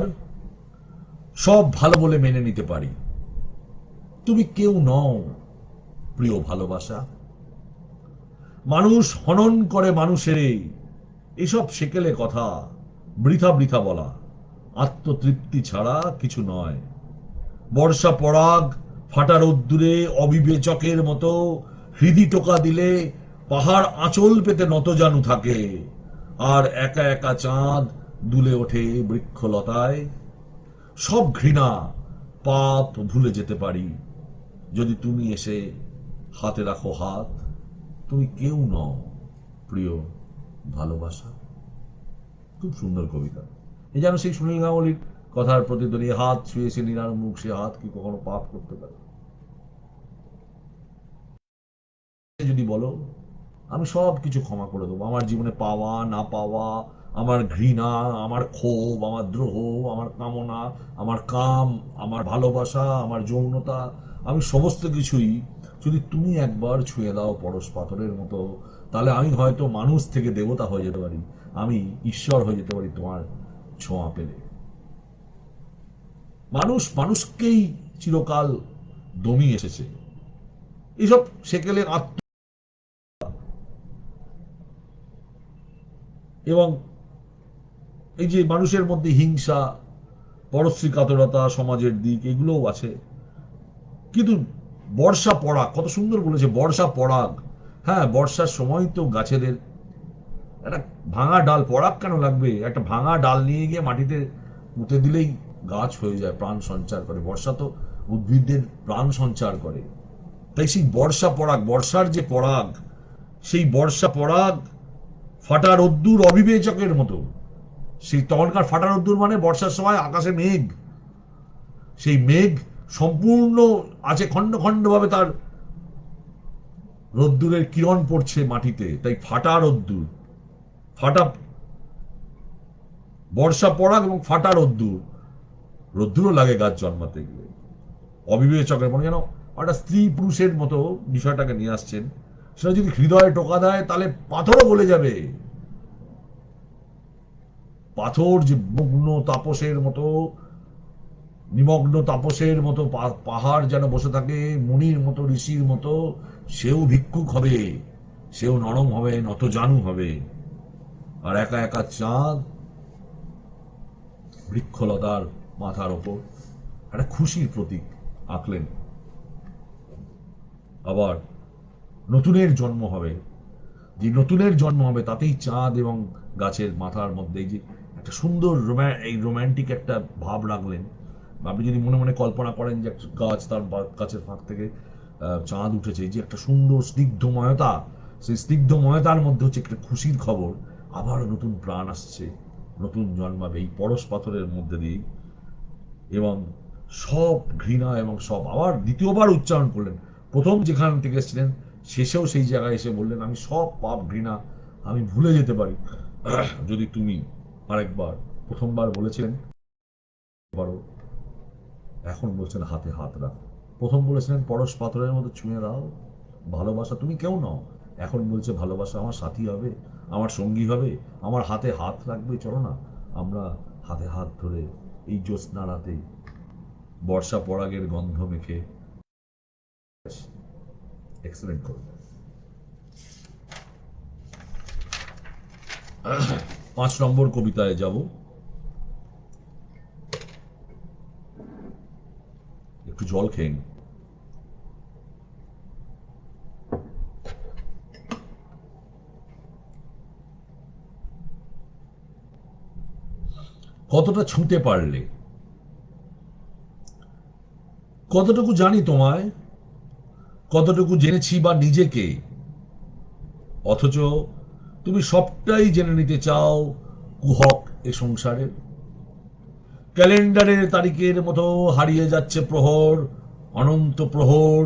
সব ভালো বলে মেনে নিতে পারি। তুমি কেউ নও প্রিয় ভালোবাসা। মানুষ হনন করে মানুষের, এসব সেকেলে কথা, বৃথা বৃথা বলা, আত্মতৃপ্তি ছাড়া কিছু নয়। বর্ষা পরাগ ফাটা রোদ্দুরে অবিবেচকের মতো হৃদি টোকা দিলে পাহাড় আঁচল পেতে নতজানু থাকে, আর একা একা চাঁদ দুলে ওঠে বৃক্ষলতায়। সব ঘৃণা পাপ ভুলে যেতে পারি, যদি তুমি এসে হাতে রাখো হাত। তুমি কেউ নও প্রিয় ভালোবাসা। খুব সুন্দর কবিতা। এই যেন সেই সুনীল গাঙ্গুলির কথার প্রতিধ্বনি, হাত ছুঁয়েছে নীলার মুখ, সে হাত কি কখনো পাপ করতে পারে? যদি বলো আমি সব কিছু ক্ষমা করে দেবো, আমার জীবনে পাওয়া না পাওয়া, আমার ঘৃণা, আমার ক্ষোভ, আমার দ্রোহ, আমার কামনা, আমার কাম, আমার ভালোবাসা, আমার যৌনতা, আমি সমস্ত কিছুই যদি তুমি একবার ছুঁয়ে দাও পরশ পাথরের মতো, তাহলে আমি হয়তো মানুষ থেকে দেবতা হয়ে যেতে পারি, আমি ঈশ্বর হয়ে যেতে পারি তোমার ছোঁয়া পেলে। মানুষ মানুষকেই চিরকাল দমিয়ে এসেছে, এসব সেকেলে আত্ম এবং এই যে মানুষের মধ্যে হিংসা, পরশ্রী কাতরতা, সমাজের দিক, এগুলোও আছে। কিন্তু বর্ষা পরাগ, কত সুন্দর বলেছে, বর্ষা পরাগ। হ্যাঁ, বর্ষার সময় তো গাছেদের একটা ভাঙা ডাল, পরাগ কেন লাগবে? একটা ভাঙা ডাল নিয়ে গিয়ে মাটিতে পুঁতে দিলেই গাছ হয়ে যায়, প্রাণ সঞ্চার করে। বর্ষা তো উদ্ভিদদের প্রাণ সঞ্চার করে। তাই সেই বর্ষা পরাগ, বর্ষার যে পরাগ, সেই বর্ষা পরাগ ফাটা রোদ্দুর অবিবেচকের মতো। সেই তখনকার ফাটা রোদ্দুর মানে বর্ষার সময় আকাশে মেঘ, সেই মেঘ সম্পূর্ণ আছে, খণ্ড খণ্ড ভাবে তার রোদ্দুরের কিরণ পড়ছে মাটিতে, তাই ফাটা রোদ্দুর, ফাটা বর্ষা পরাগ এবং ফাটা রোদ্দুর। রোদ্দুরও লাগে গাছ জন্মাতে গেলে। অবিবেচকের মনে যেন একটা স্ত্রী পুরুষের মতো বিষয়টাকে নিয়ে আসছেন। সেটা যদি হৃদয়ে টোকা দেয় তাহলে পাথরও গলে যাবে। পাথর যে মগ্ন তাপসের মতো, নিমগ্ন তাপসের মতো পাহাড় যেন বসে থাকে মুনির মতো, ঋষির মতো, সেও ভিক্ষুক হবে, সেও নরম হবে, নতজানু হবে। আর একা একা চাঁদ বৃক্ষলতার মাথার ওপর একটা খুশির প্রতীক আঁকলেন। আবার নতুনের জন্ম হবে, যে নতুনের জন্ম হবে তাতেই চাঁদ এবং গাছের মাথার মধ্যে যে একটা সুন্দর এই রোম্যান্টিক একটা ভাব রাখলেন। আপনি যদি মনে মনে কল্পনা করেন যে একটা গাছ, তার গাছের ফাঁক থেকে চাঁদ উঠেছে, যে একটা সুন্দর স্নিগ্ধময়তা, সেই স্নিগ্ধময়তার মধ্যে হচ্ছে একটা খুশির খবর, আবার নতুন প্রাণ আসছে, নতুন জন্মাবে এই পরশ পাথরের মধ্যে দিয়ে। এবং সব ঘৃণা এবং সব আবার দ্বিতীয়বার উচ্চারণ করলেন। প্রথম যেখান থেকে এসেছিলেন শেষেও সেই জায়গায় এসে বললেন আমি সব পাপ ঘৃণা আমি ভুলে যেতে পারি, যদি তুমি আরেকবার। প্রথমবার বলেছিলেন পারো, এখন বলছেন হাতে হাত রাখো। প্রথম বলেছিলেন পরশ পাথরের মতো ছুঁয়ে দাও ভালোবাসা, তুমি কেউ নও। এখন বলছে ভালোবাসা আমার সাথী হবে, আমার সঙ্গী হবে, আমার হাতে হাত রাখবে। চলো না আমরা হাতে হাত ধরে এই জ্যোৎস্না রাতে বর্ষা পরাগের গন্ধ মেখে। এক্সেলেন্ট কবিতা। 5 নম্বর কবিতায় যাব। একটু জল খেয়ে নিই। কতটা ছুঁতে পারলে, কতটুকু জানি তোমায়, কতটুকু জেনেছি বা নিজেকে, অথচ তুমি সবটাই জেনে নিতে চাও কুহক এ সংসারে। ক্যালেন্ডারের তারিখের মতো হারিয়ে যাচ্ছে প্রহর, অনন্ত প্রহর।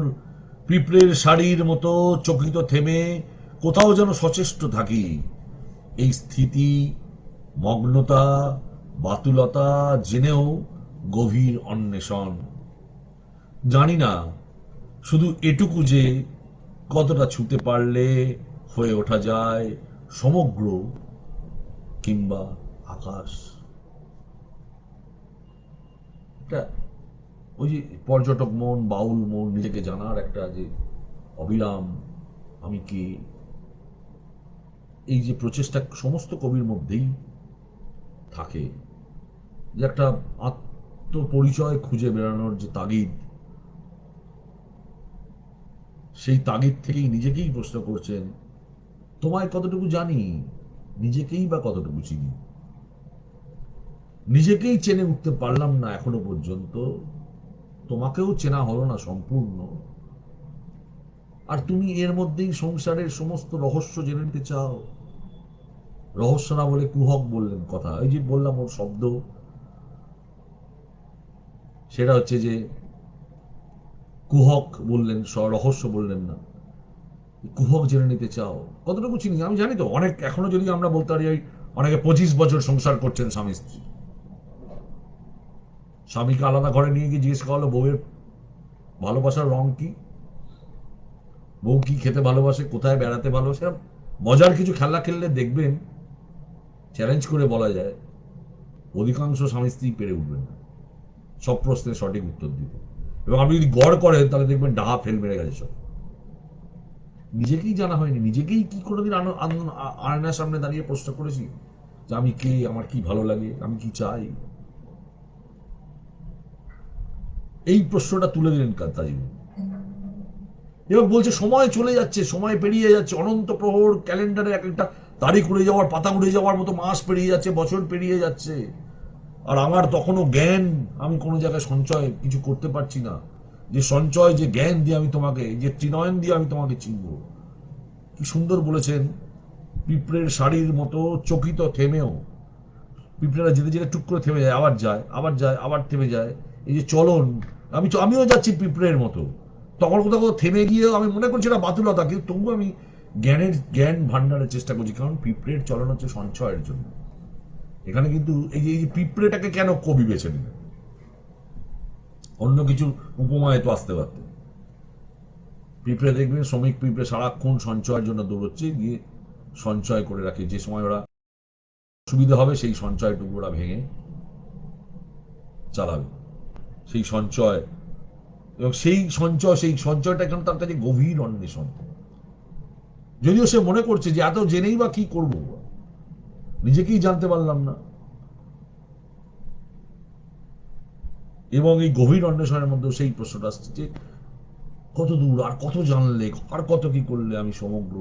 পিঁপড়ের শাড়ির মতো চকিত থেমে কোথাও যেন সচেষ্ট থাকি। এই স্থিতি, মগ্নতা, বাতুলতা জেনেও গভীর অন্বেষণ। জানি না শুধু এটুকু যে কতটা ছুঁতে পারলে হয়ে ওঠা যায় সমগ্র কিংবা আকাশ। এটা ওই যে পর্যটক মন, বাউল মন, নিজেকে জানার একটা যে অবিরাম আমি কে, এই যে প্রচেষ্টা সমস্ত কবির মধ্যেই থাকে, যে একটা আত্মপরিচয় খুঁজে বেড়ানোর যে তাগিদ, সেই তাগিদ থেকেই নিজেকেই প্রশ্ন করছেন তোমায় কতটুকু জানি, নিজেকেই বা কতটুকু চিনি। নিজেকেই চেনে উঠতে পারলাম না এখনো পর্যন্ত, তোমাকেও চেনা হলো না সম্পূর্ণ। আর তুমি এর মধ্যেই সংসারের সমস্ত রহস্য জেনে নিতে চাও। রহস্য না বলে কুহক বললেন কথা, ওই যে বললাম ওর শব্দ, সেটা হচ্ছে যে কুহক বললেন, রহস্য বললেন না, কুহক জেনে নিতে চাও। কতটুকু চিনি আমি জানি তো অনেক, এখনো যদি আমরা বলতে পারি ওই অনেকে 25 বছর সংসার করছেন স্বামী স্ত্রী। স্বামীকে আলাদা ঘরে নিয়ে গিয়ে জিজ্ঞেস করা হলো বউয়ের ভালোবাসার রং কি, বউ কি খেতে ভালোবাসে, কোথায় বেড়াতে ভালোবাসে। মজার কিছু খেলা খেললে দেখবেন, চ্যালেঞ্জ করে বলা যায় অধিকাংশ স্বামী স্ত্রী পেরে উঠবেন না সব প্রশ্নের সঠিক উত্তর দিতে। এবং আপনি যদি গড় করেন তাহলে দেখবেন ডাহা ফেল মেরে গেছে সব। নিজেকেই জানা হয়নি, নিজেকেই কি কোনোদিন আয়নার সামনে দাঁড়িয়ে প্রশ্ন করেছি যে আমি কে, আমার কি ভালো লাগে, আমি কি চাই। এই প্রশ্নটা তুলে দিলেন কাজী। এবার বলছে সময় চলে যাচ্ছে, সময় পেরিয়ে যাচ্ছে, অনন্ত প্রহর, ক্যালেন্ডারে এক একটা তারিখ উড়ে যাওয়ার, পাতা উড়ে যাওয়ার মতো মাস পেরিয়ে যাচ্ছে, বছর পেরিয়ে যাচ্ছে। আর আমার তখনও জ্ঞান আমি কোনো জায়গায় সঞ্চয় কিছু করতে পারছি না, যে সঞ্চয়, যে জ্ঞান দিয়ে আমি তোমাকে, যে ত্রিনয়ন দিয়ে আমি তোমাকে চিনব। কি সুন্দর বলেছেন, পিঁপড়ের শাড়ির মতো চকিত থেমেও, পিঁপড়েরা যেতে যেতে টুক করে থেমে যায়, আবার যায়, আবার যায়, আবার থেমে যায়। এই যে চলন, আমিও যাচ্ছি পিঁপড়ের মতো। তখন কোথাও কোথাও থেমে গিয়েও আমি মনে করছি না বাতুলতা, কিন্তু তবু আমি জ্ঞান ভান্ডারের চেষ্টা করছি, কারণ পিঁপড়ের চলন হচ্ছে সঞ্চয়ের জন্য। এখানে কিন্তু এই যে পিঁপড়েটাকে কেন কবি বেছে নিলেন, অন্য কিছু উপমায় তো আসতে পারতেন। পিঁপড়ে দেখবেন, শ্রমিক পিঁপড়ে সারাক্ষণ সঞ্চয়ের জন্য দৌড়চ্ছে, গিয়ে সঞ্চয় করে রাখে, যে সময় ওরা সুবিধা হবে সেই সঞ্চয়টুকু ওরা ভেঙে চালাবে। সেই সঞ্চয়, এবং সেই সঞ্চয়টা এখন তার কাছে গভীর অন্বেষণ। যদিও সে মনে করছে যে এত জেনেই বা কি করব, নিজেকেই জানতে পারলাম না। এবং এই গভীর অন্বেষণের মধ্যে সেই প্রশ্নটা আসছে যে কত দূর, আর কত জানলে, আর কত কি করলে আমি সমগ্র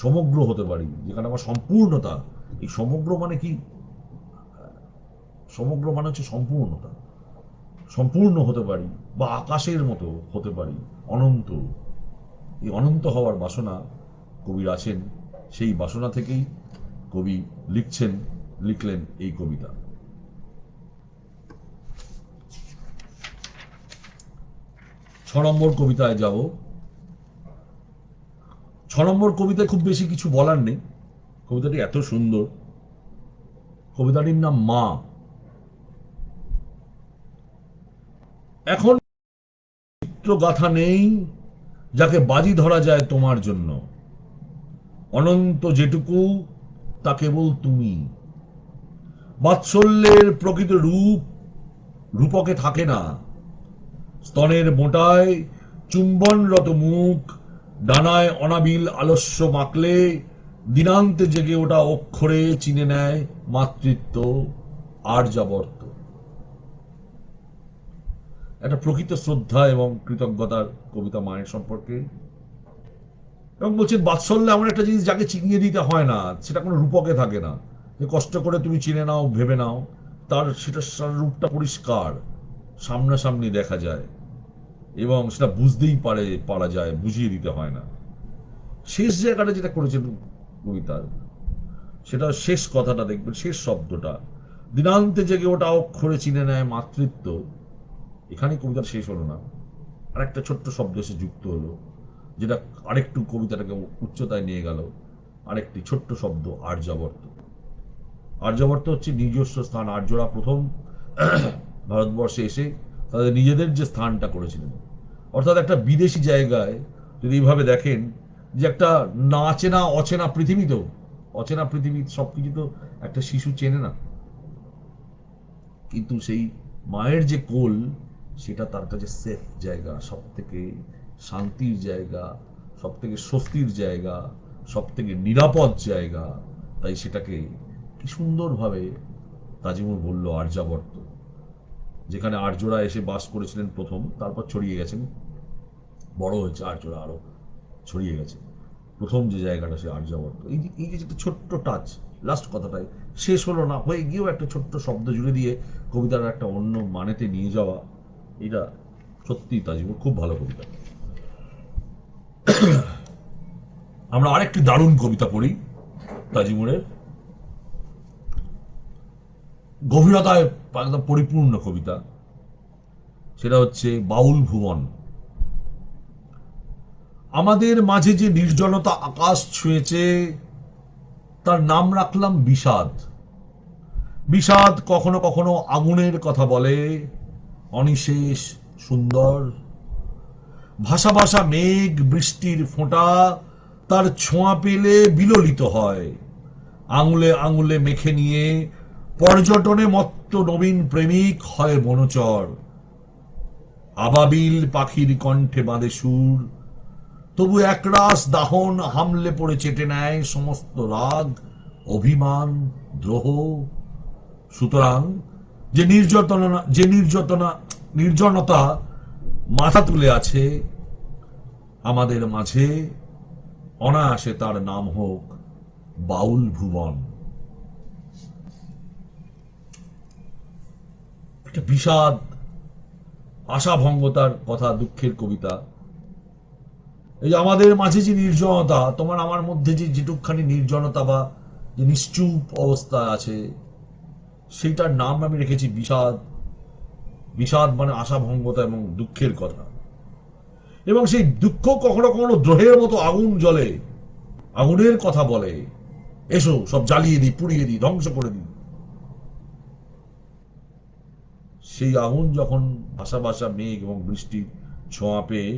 সমগ্র হতে পারি, যেখানে আমার সম্পূর্ণতা। এই সমগ্র মানে কি? সমগ্র মানে হচ্ছে সম্পূর্ণতা। সম্পূর্ণ হতে পারি, বা আকাশের মতো হতে পারি, অনন্ত। এই অনন্ত হওয়ার বাসনা কবির আছেন, সেই বাসনা থেকেই কবি লিখলেন এই কবিতা। 6 নম্বর কবিতায় যাব। 6 নম্বর কবিতায় খুব বেশি কিছু বলার নেই, কবিতাটি এত সুন্দর। কবিতাটির নাম মা। এখন চিত্রগাথা নেই যাকে বাজি ধরা যায় তোমার জন্য, অনন্ত যেটুকু তা কেবল তুমি। বাৎসল্যের প্রকৃত রূপ রূপকে থাকে না, স্তনের মোটায় চুম্বনরত মুখ, ডানায় অনাবিল আলস্য মাকলে দিনান্তে জেগে ওঠা অক্ষরে চিনে নেয় মাতৃত্ব, আর্যাবর্ত। একটা প্রকৃত শ্রদ্ধা এবং কৃতজ্ঞতার কবিতা মায়ের সম্পর্কে। এবং বলছেন বাৎসল্য এমন একটা জিনিস যাকে চিনিয়ে দিতে হয় না, সেটা কোনো রূপকে থাকে না, যে কষ্ট করে তুমি চিনে নাও, ভেবে নাও, সেটার রূপটা পরিষ্কার, সামনাসামনি দেখা যায় এবং সেটা বুঝতেই পারা যায়, বুঝিয়ে দিতে হয় না। শেষ জায়গাটা যেটা করেছেন কবিতার, সেটা শেষ কথাটা দেখবেন, শেষ শব্দটা, দিনান্তে জেগে ওটা অক্ষরে চিনে নেয় মাতৃত্ব। এখানে কবিতার শেষ হলো না, আরেকটা ছোট্ট শব্দ এসে যুক্ত হলো, যেটা আরেকটু কবিতাটাকে উচ্চতায় নিয়ে গেল। আরেকটি ছোট্ট শব্দ, আর্যাবর্ত। আর্যাবর্ত হচ্ছে নিজস্ব স্থান। আর্যরা প্রথম ভারতবর্ষে এসে তাদের নিজেদের যে স্থানটা করেছিলেন, অর্থাৎ একটা বিদেশি জায়গায় যদি এইভাবে দেখেন, যে একটা না চেনা অচেনা পৃথিবীতেও, অচেনা পৃথিবী সবকিছু তো একটা শিশু চেনে না, কিন্তু সেই মায়ের যে কোল, সেটা তার কাছে সেফ জায়গা, সব থেকে শান্তির জায়গা, সব থেকে স্বস্তির জায়গা, সব থেকে নিরাপদ জায়গা। তাই সেটাকে কি সুন্দরভাবে তাজিমুর বলল, আর্যাবর্ত, যেখানে আর্যরা এসে বাস করেছিলেন প্রথম, তারপর ছড়িয়ে গেছেন, বড় হয়েছে আর্যরা, আরো ছড়িয়ে গেছে। প্রথম যে জায়গাটা, সে আর্যাবর্ত। এই যে একটা ছোট্ট টাচ, লাস্ট কথাটাই শেষ হলো না, হয়ে গিয়েও একটা ছোট্ট শব্দ জুড়ে দিয়ে কবিতার একটা অন্য মানেতে নিয়ে যাওয়া, এটা সত্যি তাজিমুর খুব ভালো কবিতা। আমরা আরেকটি দারুণ কবিতা পড়ি তাজিমুরের, গভীরতায় একদম পরিপূর্ণ কবিতা। সেটা হচ্ছে বাউল ভুবন। আমাদের মাঝে যে নির্জনতা আকাশ ছুঁয়েছে, তার নাম রাখলাম বিষাদ। বিষাদ কখনো কখনো আগুনের কথা বলে, অনিশেষ, সুন্দর। ভাষা ভাষা মেঘ বৃষ্টির ফোঁটা তার ছোঁয়া পেলে বিললিত হয়। আঙুলে আঙুলে মেখে নিয়ে পর্যটনে মত্ত নবীন প্রেমিক হয় বনচর। আবাবিল পাখির কণ্ঠে বাঁধে সুর, তবু একরাশ দাহন হামলে পড়ে চেটে নেয় সমস্ত রাগ, অভিমান, দ্রোহ। সুতরাং নির্জনতা মাথা তুলে আছে আমাদের মাঝে, অনায়াসে তার নাম হোক বাউল ভুবন। একটা বিষাদ, আশাভঙ্গতার কথা, দুঃখের কবিতা। এই যে আমাদের মাঝে যে নির্জনতা, তোমার আমার মধ্যে যে যেটুকখানি নির্জনতা বা যে নিশ্চুপ অবস্থা আছে, সেইটার নাম আমি রেখেছি বিষাদ। বিষাদ মানে আশাভঙ্গতা এবং দুঃখের কথা। এবং সেই দুঃখ কখনো কখনো দ্রোহের মতো আগুন জ্বলে, আগুনের কথা বলে, এসো সব জ্বালিয়ে দিই, পুড়িয়ে দিই, ধ্বংস করে দিই। সেই আগুন যখন ভাসা ভাসা মেঘ এবং বৃষ্টির ছোঁয়া পেয়ে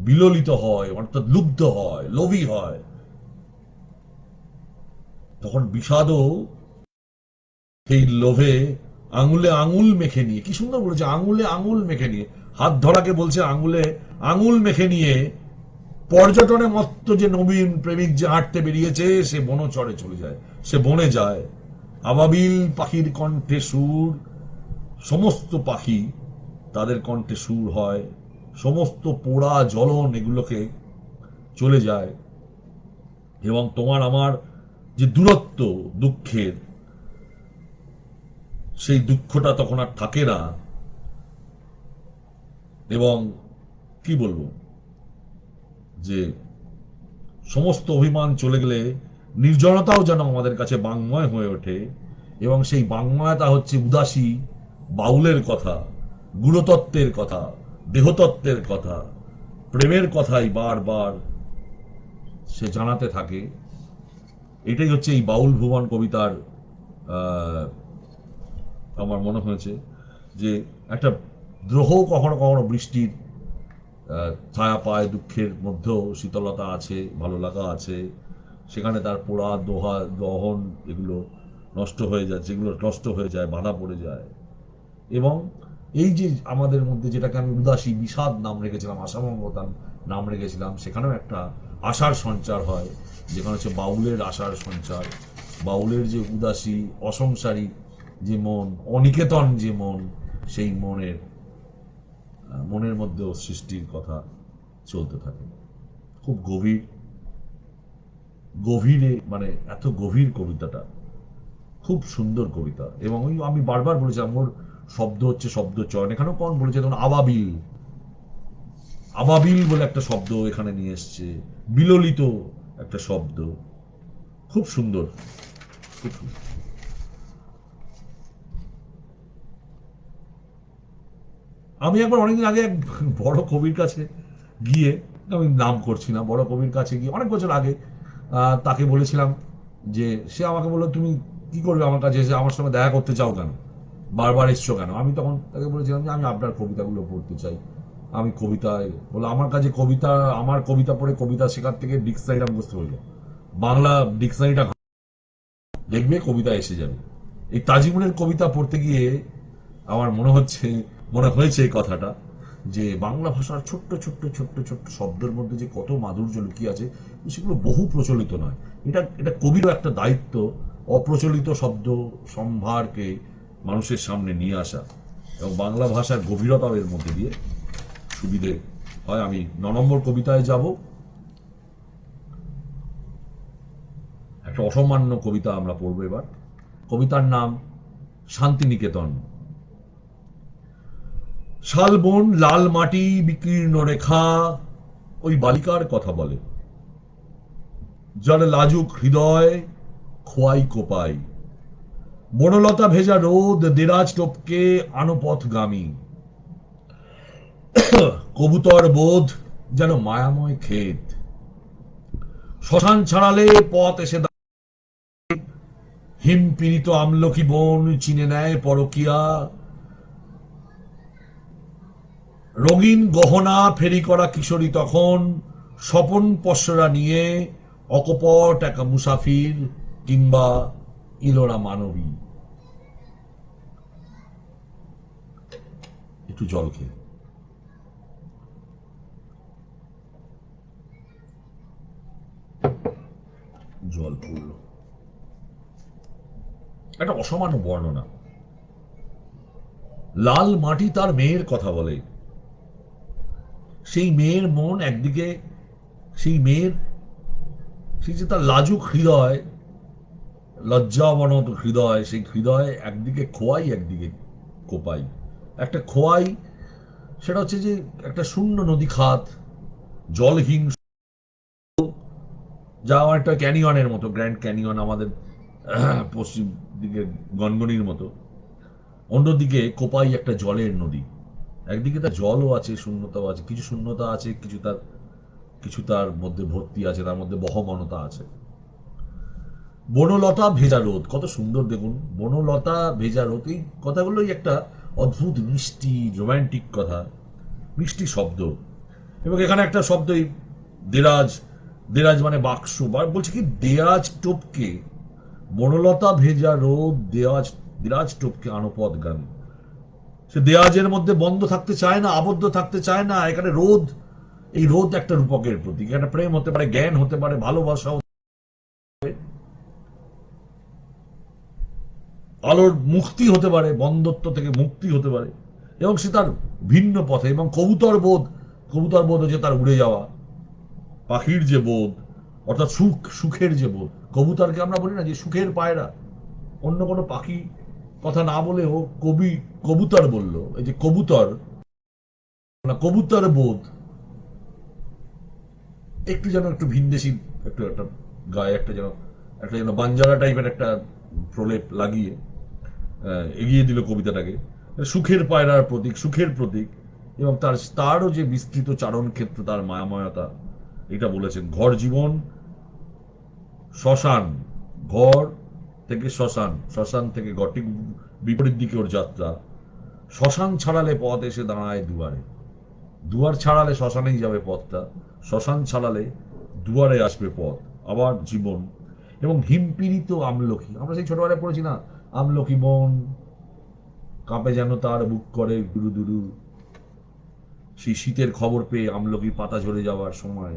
বিললিত হয়, অর্থাৎ লুব্ধ হয়, লোভী হয়, তখন বিষাদও সেই লোভে আঙুলে আঙুল মেখে নিয়ে, কি সুন্দর বলেছে, আঙুলে আঙুল মেখে নিয়ে, হাত ধরাকে বলছে আঙুলে আঙুল মেখে নিয়ে, পর্যটনে মত্ত যে নবীন প্রেমিক যে হাঁটতে বেরিয়েছে, সে বনচরে চলে যায়, সে বনে যায়। আবাবিল পাখির কণ্ঠে সুর, সমস্ত পাখি তাদের কণ্ঠে সুর হয়, সমস্ত পোড়া জ্বলন এগুলোকে চলে যায়। এবং তোমার আমার যে দূরত্ব, দুঃখের, সেই দুঃখটা তখন আর থাকে না। এবং কি বলবো, যে সমস্ত অভিমান চলে গেলে নির্জনতাও যেন আমাদের কাছে বাংময় হয়ে ওঠে। এবং সেই বাংময়তা হচ্ছে উদাসী বাউলের কথা, গুরুতত্ত্বের কথা, দেহতত্ত্বের কথা, প্রেমের কথাই বারবার সে জানাতে থাকে। এটাই হচ্ছে এই বাউল ভুবন কবিতার, আমার মনে হয়েছে যে একটা দ্রোহ কখনো কখনো বৃষ্টির ছায়া পায়, দুঃখের মধ্যেও শীতলতা আছে, ভালো লাগা আছে। সেখানে তার পোড়া দহন এগুলো নষ্ট হয়ে যায়, যেগুলো নষ্ট হয়ে যায়, বাধা পড়ে যায়। এবং এই যে আমাদের মধ্যে যেটাকে আমি উদাসী বিষাদ নাম রেখেছিলাম, আশাভঙ্গতা নাম রেখেছিলাম, সেখানেও একটা আশার সঞ্চার হয়, যেখানে হচ্ছে বাউলের আশার সঞ্চার। বাউলের যে উদাসী অসংসারী যে মন, অনিকেতন যে মন, সেই মনের মধ্যেও সৃষ্টির কথা চলতে থাকে। খুব গভীরে, মানে এত গভীর কবিতাটা, খুব সুন্দর কবিতা। এবং ওই আমি বারবার বলেছিলাম ওর শব্দ হচ্ছে শব্দ চয়ন, এখানেও কোন বলেছে তখন আবাবিল, আবাবিল বলে একটা শব্দ এখানে নিয়ে এসছে, বিললিত একটা শব্দ, খুব সুন্দর, খুব সুন্দর। আমি একবার অনেকদিন আগে এক বড় কবির কাছে গিয়ে, আমি নাম করছি না, বড় কবির কাছে গিয়ে অনেক বছর আগে তাকে বলেছিলাম যে, সে আমাকে বললো তুমি কি করবে আমার কাছে এসে, আমার সঙ্গে দেখা করতে চাও কেন, বারবার এসছো কেন? আমি তখন তাকে বলেছিলাম যে আমি আপনার কবিতাগুলো পড়তে চাই, আমি কবিতায় বলে আমার কাছে কবিতা, আমার কবিতা পড়ে কবিতা শেখার থেকে ডিকশনারিটা মুখস্থ হয়ে যায়, বাংলা ডিকশনারিটা দেখবে কবিতা এসে যাবে। এই তাজিমুলের কবিতা পড়তে গিয়ে আমার মনে হয়েছে এই কথাটা, যে বাংলা ভাষার ছোট্ট ছোট্ট ছোট্ট ছোট্ট শব্দের মধ্যে যে কত মাধুর্য লুকিয়ে আছে, সেগুলো বহু প্রচলিত নয়। এটা এটা কবিরও একটা দায়িত্ব, অপ্রচলিত শব্দ সম্ভারকে মানুষের সামনে নিয়ে আসা, এবং বাংলা ভাষার গভীরতাও এর মধ্যে দিয়ে সুবিধে হয়। আমি 9 নম্বর কবিতায় যাব। একটা অসামান্য কবিতা আমরা পড়বো এবার। কবিতার নাম শান্তিনিকেতন। শালবন লাল মাটি বিকীর্ণ রেখা, ওই বালিকার কথা বলে, যার লাজুক হৃদয় খোয়াই কোপাই। বনলতা ভেজা রোদ দেরাজ টপকে আনপথগামী, কবুতর বোধ যেন মায়াময় ক্ষেত। শ্মশান ছাড়ালে পথ এসে হিমপীড়িত আমলকি বন চিনে নেয় পরকিয়া। রঙিন গহনা ফেরি করা কিশোরী তখন স্বপন পসরা নিয়ে, অকপট এক মুসাফির কিংবা ইলোরা মানবী। একটু জল খেয়ে জল পড়ল। একটা অসামান্য বর্ণনা। লাল মাটি তার মেয়ের কথা বলে, সেই মেয়ের মন একদিকে, সেই মেয়ের সেই যে তার লাজুক হৃদয়, লজ্জাবনত হৃদয়, সেই হৃদয় একদিকে খোয়াই একদিকে কোপাই। একটা খোয়াই, সেটা হচ্ছে যে একটা শূন্য নদী খাত, জলহীন, যা একটা ক্যানিয়নের মতো, গ্র্যান্ড ক্যানিয়ন আমাদের পশ্চিম দিকে গনগনির মতো। অন্যদিকে কোপাই একটা জলের নদী, একদিকে তার জলও আছে, শূন্যতাও আছে, কিছু শূন্যতা আছে, কিছু তার মধ্যে ভর্তি আছে, তার মধ্যে বহমনতা আছে। বনলতা ভেজা রোদ, কত সুন্দর দেখুন, বনলতা ভেজা রোদ, এই কথাগুলোই একটা অদ্ভুত মিষ্টি রোমান্টিক কথা, মিষ্টি শব্দ। এবং এখানে একটা শব্দ, এই দেরাজ, দেরাজ মানে বাক্স, বা বলছে কি দেরাজ টোপকে, বনলতা ভেজা রোদ দেওয়াজ, দেরাজ টোপকে আনপদ গান। সে দেওয়াজের মধ্যে বন্ধ থাকতে চায় না, আবদ্ধ থাকতে চায় না। এখানে রোদ, এই রোদ একটা রূপকের প্রতীক, একটা প্রেম হতে পারে, জ্ঞান হতে পারে, ভালোবাসা, আলোর মুক্তি হতে পারে, বন্ধত্ব থেকে মুক্তি হতে পারে। এবং সে তার ভিন্ন পথে, এবং কবুতর বোধ হচ্ছে তার উড়ে যাওয়া, পাখির যে বোধ, অর্থাৎ সুখের যে বোধ। কবুতরকে আমরা বলি না যে সুখের পায়রা, অন্য কোনো পাখি কথা না বলেও কবুতর বলল, এই যে কবুতর, না কবুতর বোধ, একটু যেন একটু ভিনদেশি, একটু একটা গায়ে একটা যেন বাঞ্জারা টাইপের একটা প্রলেপ লাগিয়ে এগিয়ে দিল কবিতাটাকে। সুখের পায়রার প্রতীক, সুখের প্রতীক, এবং তারও যে বিস্তৃত চারণ ক্ষেত্র, তার মায়াময়তা, এটা বলেছেন। ঘর জীবন শ্মশান, ঘর থেকে শ্মশান, শ্মশান থেকে ঘর, ঠিক বিপরীত দিকে ওর যাত্রা। শ্মশান ছাড়ালে পথ এসে দাঁড়ায় দুয়ারে, দুয়ার ছাড়ালে শ্মশানেই যাবে পথটা, শ্মশান ছাড়ালে দুয়ারে আসবে পথ। আবার জীবন, এবং হিমপীড়িত আমলকি, আমরা সেই ছোটবেলায় পড়েছি না, আমলকি বন কাঁপে যেন তার বুক করে দুরু দুরু, সেই শীতের খবর পেয়ে আমলকির পাতা ঝরে যাওয়ার সময়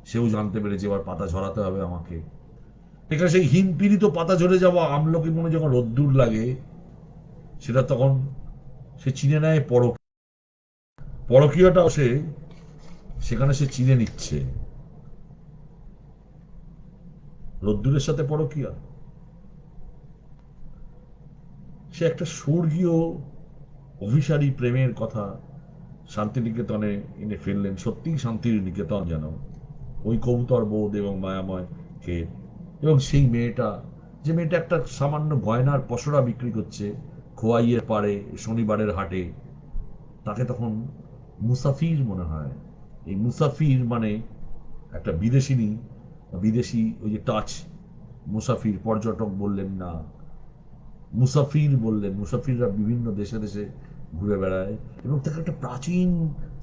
সেও জানতে পেরেছে এবার পাতা ঝরাতে হবে আমাকে। এখানে সেই হিমপীড়িত পাতা ঝরে যাওয়া আমলকি মনে যখন রোদ্দুর লাগে, সেটা তখন সে চিনে নেয় পরকীয়টাও সেখানে সে চিনে নিচ্ছে, রোদ্দুরের সাথে পরকীয়া। সে একটা স্বর্গীয় অভিসারী প্রেমের কথা শান্তিনিকেতনে এনে ফেললেন। সত্যিই শান্তির নিকেতন যেন, ওই কবুতর বোধ এবং মায়াময় ক্ষেত, এবং সেই মেয়েটা, যে মেয়েটা একটা সামান্য গয়নার পসরা বিক্রি করছে খোয়াইয়ের পাড়ে শনিবারের হাটে, তাকে তখন মুসাফির মনে হয়। এই মুসাফির মানে একটা বিদেশিনী, বিদেশি ওই যে টাচ, মুসাফির পর্যটক বললেন না, মুসাফির বললেন। মুসাফিররা বিভিন্ন দেশে দেশে ঘুরে বেড়ায়, এবং তাকে একটা প্রাচীন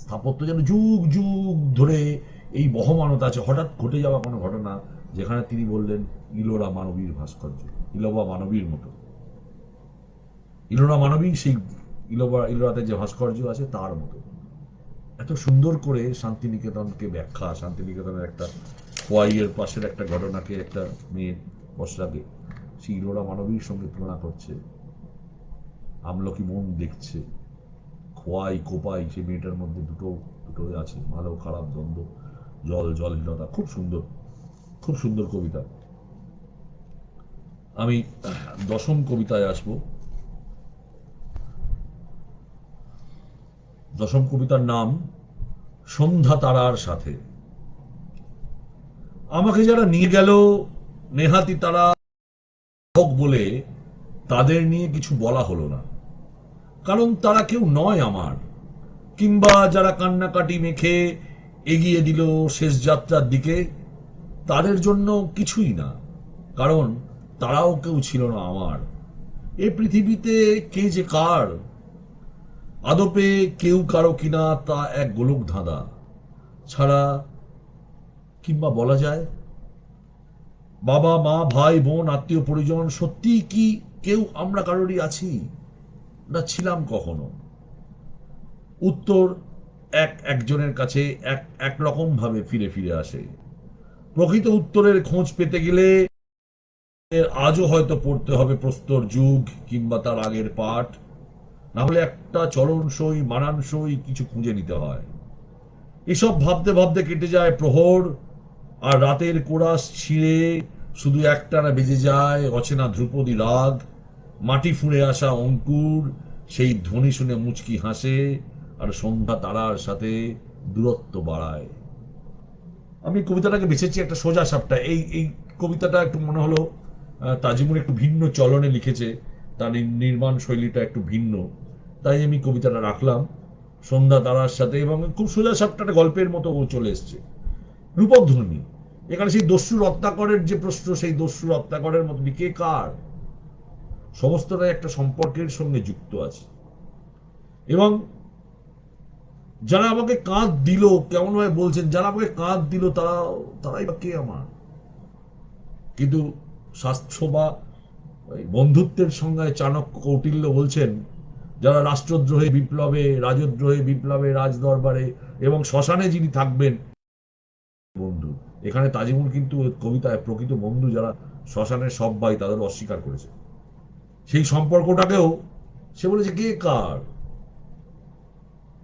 স্থাপত্য যেন যুগ যুগ ধরে এই বহমানতা আছে। হঠাৎ ঘটে যাওয়া কোনো ঘটনা, যেখানে তিনি বললেন ইলোরা মানবীর ভাস্কর্য, ইলোবা মানবীর মতো। ইলোরা মানবী সেই ইলোরাতে যে ভাস্কর্য আছে তার মতো। এত সুন্দর করে শান্তিনিকেতনকে ব্যাখ্যা, শান্তিনিকেতনের একটা খোয়াইয়ের পাশের একটা ঘটনাকে একটা মেয়ের পশরাকে সেই ইলোরা মানবীর সঙ্গে তুলনা করছে। আমলকি মন দেখছে, খোয়াই কোপাই সে মেয়েটার মধ্যে দুটো দুটো আছে, ভালো খারাপ দ্বন্দ্ব, জলহীনতা। খুব সুন্দর, খুব সুন্দর কবিতা। আমি দশম কবিতায় আসবো। দশম কবিতার নাম সন্ধ্যা তারার সাথে। আমাকে যারা নিয়ে গেল নেহাতি তারা হোক বলে তাদের নিয়ে কিছু বলা হলো না, কারণ তারা কেউ নয় আমার। কিংবা যারা কান্নাকাটি মেখে এগিয়ে দিল শেষ যাত্রার দিকে, তাদের জন্য কিছুই না, কারণ তারাও কেউ ছিল না আমার। এ পৃথিবীতে কে যে কার, আদপে কেউ কারো কিনা তা এক গোলক ধাঁধা ছাড়া। কিংবা বলা যায় বাবা মা ভাই বোন আত্মীয় পরিজন, সত্যি কি কেউ আমরা কারোরই আছি না ছিলাম কখনো? উত্তর একজনের কাছে একরকম ভাবে ফিরে ফিরে আসে। প্রকৃত উত্তরের খোঁজ পেতে গেলে আজও হয়তো পড়তে হবে প্রস্তর যুগ কিংবা তার আগের পাঠ, না হলে একটা চলনসই মানানসই কিছু খুঁজে নিতে হয়। এসব ভাবতে ভাবতে কেটে যায় প্রহর, আর রাতের কোরাস ছিঁড়ে শুধু একটানা বেজে যায় অচেনা ধ্রুপদী রাগ। মাটি ফুঁড়ে আসা অঙ্কুর সেই ধ্বনি শুনে মুচকি হাসে, আর সন্ধ্যা তারার সাথে দূরত্ব বাড়ায়। আমি কবিতাটাকে বেছেছি একটা সোজা সাপটা। এই এই কবিতাটা একটু মনে হলো তাজিমুর একটু ভিন্ন চলনে লিখেছে, তার নির্মাণ শৈলীটা একটু ভিন্ন, তাই আমি কবিতাটা রাখলাম সন্ধ্যা তারার সাথে। এবং খুব সোজা সাপটা একটা গল্পের মতো চলে এসছে, রূপক ধ্বনি। এখানে সেই দস্যু রত্নাকরের যে প্রশ্ন, সেই দস্যু রত্নাকরের মতো কে কার, সমস্তটাই একটা সম্পর্কের সঙ্গে যুক্ত আছে। এবং যারা আমাকে কাঁধ দিল, কেমন ভাবে বলছেন, যারা আমাকে কাঁধ দিল তারাই বা কে আমার? কিন্তু স্বাস্থ্য বা বন্ধুত্বের সংজ্ঞায় চাণক্য কৌটিল্য বলছেন, যারা রাষ্ট্রদ্রোহে বিপ্লবে, রাজদ্রোহে বিপ্লবে, রাজ দরবারে এবং শ্মশানে যিনি থাকবেন বন্ধু। এখানে তাজিমুল কিন্তু কবিতায় প্রকৃত বন্ধু যারা শ্মশানের সব ভাই তাদের অস্বীকার করেছে। সেই সম্পর্কটাকেও সে বলেছে কে কার,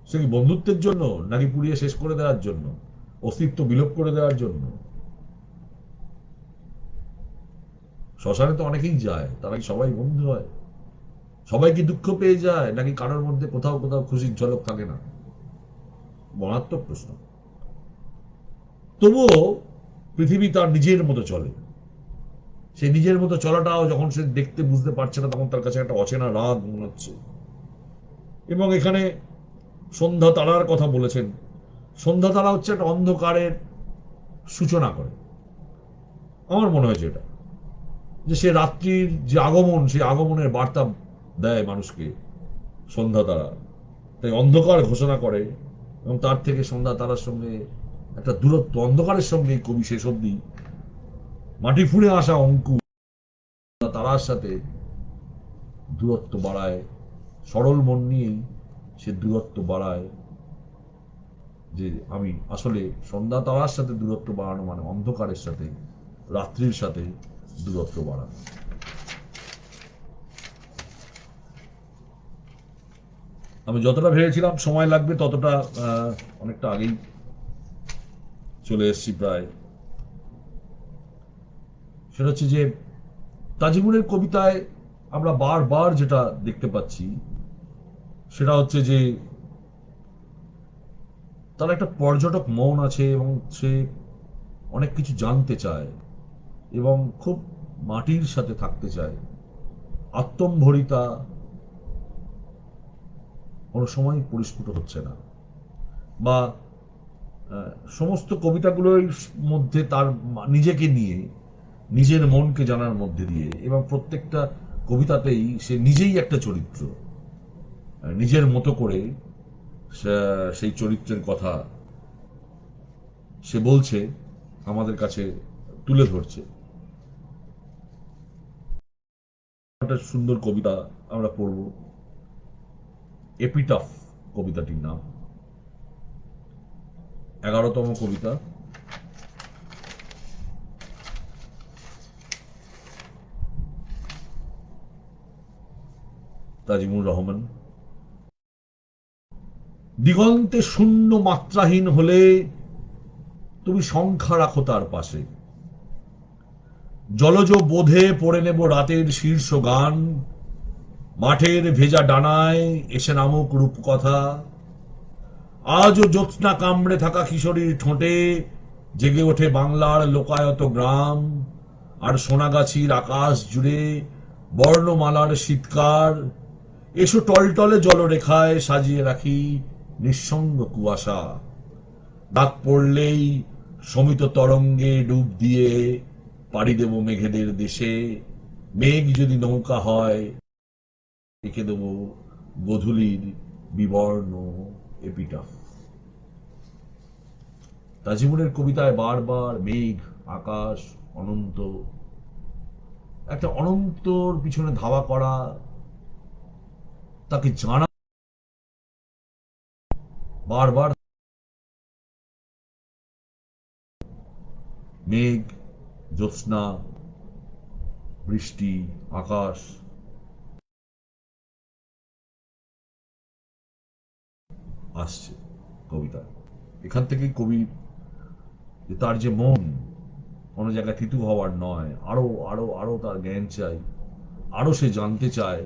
সে কি বন্ধুত্বের জন্য নাকি পুড়িয়ে শেষ করে দেওয়ার জন্য, অস্তিত্ব বিলোপ করে দেওয়ার জন্য? শ্মশানে তো অনেকেই যায়, তারা কি সবাই বন্ধু হয়? সবাই কি দুঃখ পেয়ে যায়, নাকি কারোর মধ্যে কোথাও কোথাও খুশির ঝলক থাকে না? মহাত্মক প্রশ্ন। তবুও পৃথিবী তার নিজের মতো চলে। সে নিজের মতো চলাটাও যখন সে দেখতে বুঝতে পারছে না, তখন তার কাছে একটা অচেনা রাগ মনে হচ্ছে। এবং এখানে সন্ধ্যা তারার কথা বলেছেন। সন্ধ্যা তারা হচ্ছে একটা অন্ধকারের সূচনা করে, আমার মনে হয়েছে এটা, যে সে রাত্রির যে আগমন, সেই আগমনের বার্তা দেয় মানুষকে সন্ধ্যা তারা। তাই অন্ধকার ঘোষণা করে, এবং তার থেকে সন্ধ্যা তারার সঙ্গে একটা দূরত্ব, অন্ধকারের সঙ্গে কবি শেষ অব্দি মাটি ফুঁড়ে আসা অঙ্কুর তারার সাথে দূরত্ব বাড়ায়। সরল মন নিয়েই সে দূরত্ব বাড়ায়, যে আমি আসলে সন্ধ্যা তারার সাথে দূরত্ব বাড়ানো মানে অন্ধকারের সাথে, রাত্রির সাথে দূরত্ব বাড়ানো। আমি যতটা ভেবেছিলাম সময় লাগবে ততটা অনেকটা আগেই চলে এসেছি প্রায়। সেটা হচ্ছে যে তাজিমুরের কবিতায় আমরা বারবার যেটা দেখতে পাচ্ছি সেটা হচ্ছে যে তার একটা পর্যটক মন আছে এবং সে অনেক কিছু জানতে চায় এবং খুব মাটির সাথে থাকতে চায়। আত্মম্ভরিতা কোনো সময় পরিস্ফুট হচ্ছে না, বা সমস্ত কবিতাগুলোর মধ্যে তার নিজেকে নিয়ে, নিজের মনকে জানার মধ্যে দিয়ে, এবং প্রত্যেকটা কবিতাতেই সে নিজেই একটা চরিত্র, নিজের মতো করে সেই চরিত্রের কথা সে বলছে, আমাদের কাছে তুলে ধরছে। একটা সুন্দর কবিতা আমরা পড়ব, এপিটাফ কবিতাটির নাম, 11তম কবিতা। তাজিমুর রহমান। দিগন্তে শূন্য মাত্রাহীন হলে তুমি সংখ্যা রাখো তার পাশে, জলজ বোধে পড়ে নেব রাতের শীর্ষ গান, মাঠের ভেজা ডানায় এসে নামক রূপকথা, আজও জ্যোৎস্না কামড়ে থাকা কিশোরীর ঠোঁটে জেগে ওঠে বাংলার লোকায়ত গ্রাম, আর সোনাগাছির আকাশ জুড়ে বর্ণমালার শীতকার, এসো টলটলে জলরেখায় সাজিয়ে রাখি নিঃসঙ্গ কুয়াশা, ডাক পড়লেই শমিত তরঙ্গে ডুব দিয়ে পাড়ি দেব মেঘেদের দেশে, মেঘ যদি নৌকা হয় লিখে দেব গধূলির বিবর্ণ এপিটাফ। তাজিমুরের কবিতায় বারবার মেঘ, আকাশ, অনন্ত, একটা অনন্তর পিছনে ধাওয়া করা, তাকে জানা, বারবার মেঘ, জ্যোৎস্না, বৃষ্টি, আকাশ আসছে কবিতায়। এখান থেকেই কবি, তার যে মন কোনো জায়গায় থিতু হওয়ার নয়, আরো আরো আরো তার জ্ঞান চাই, আরো সে জানতে চায়,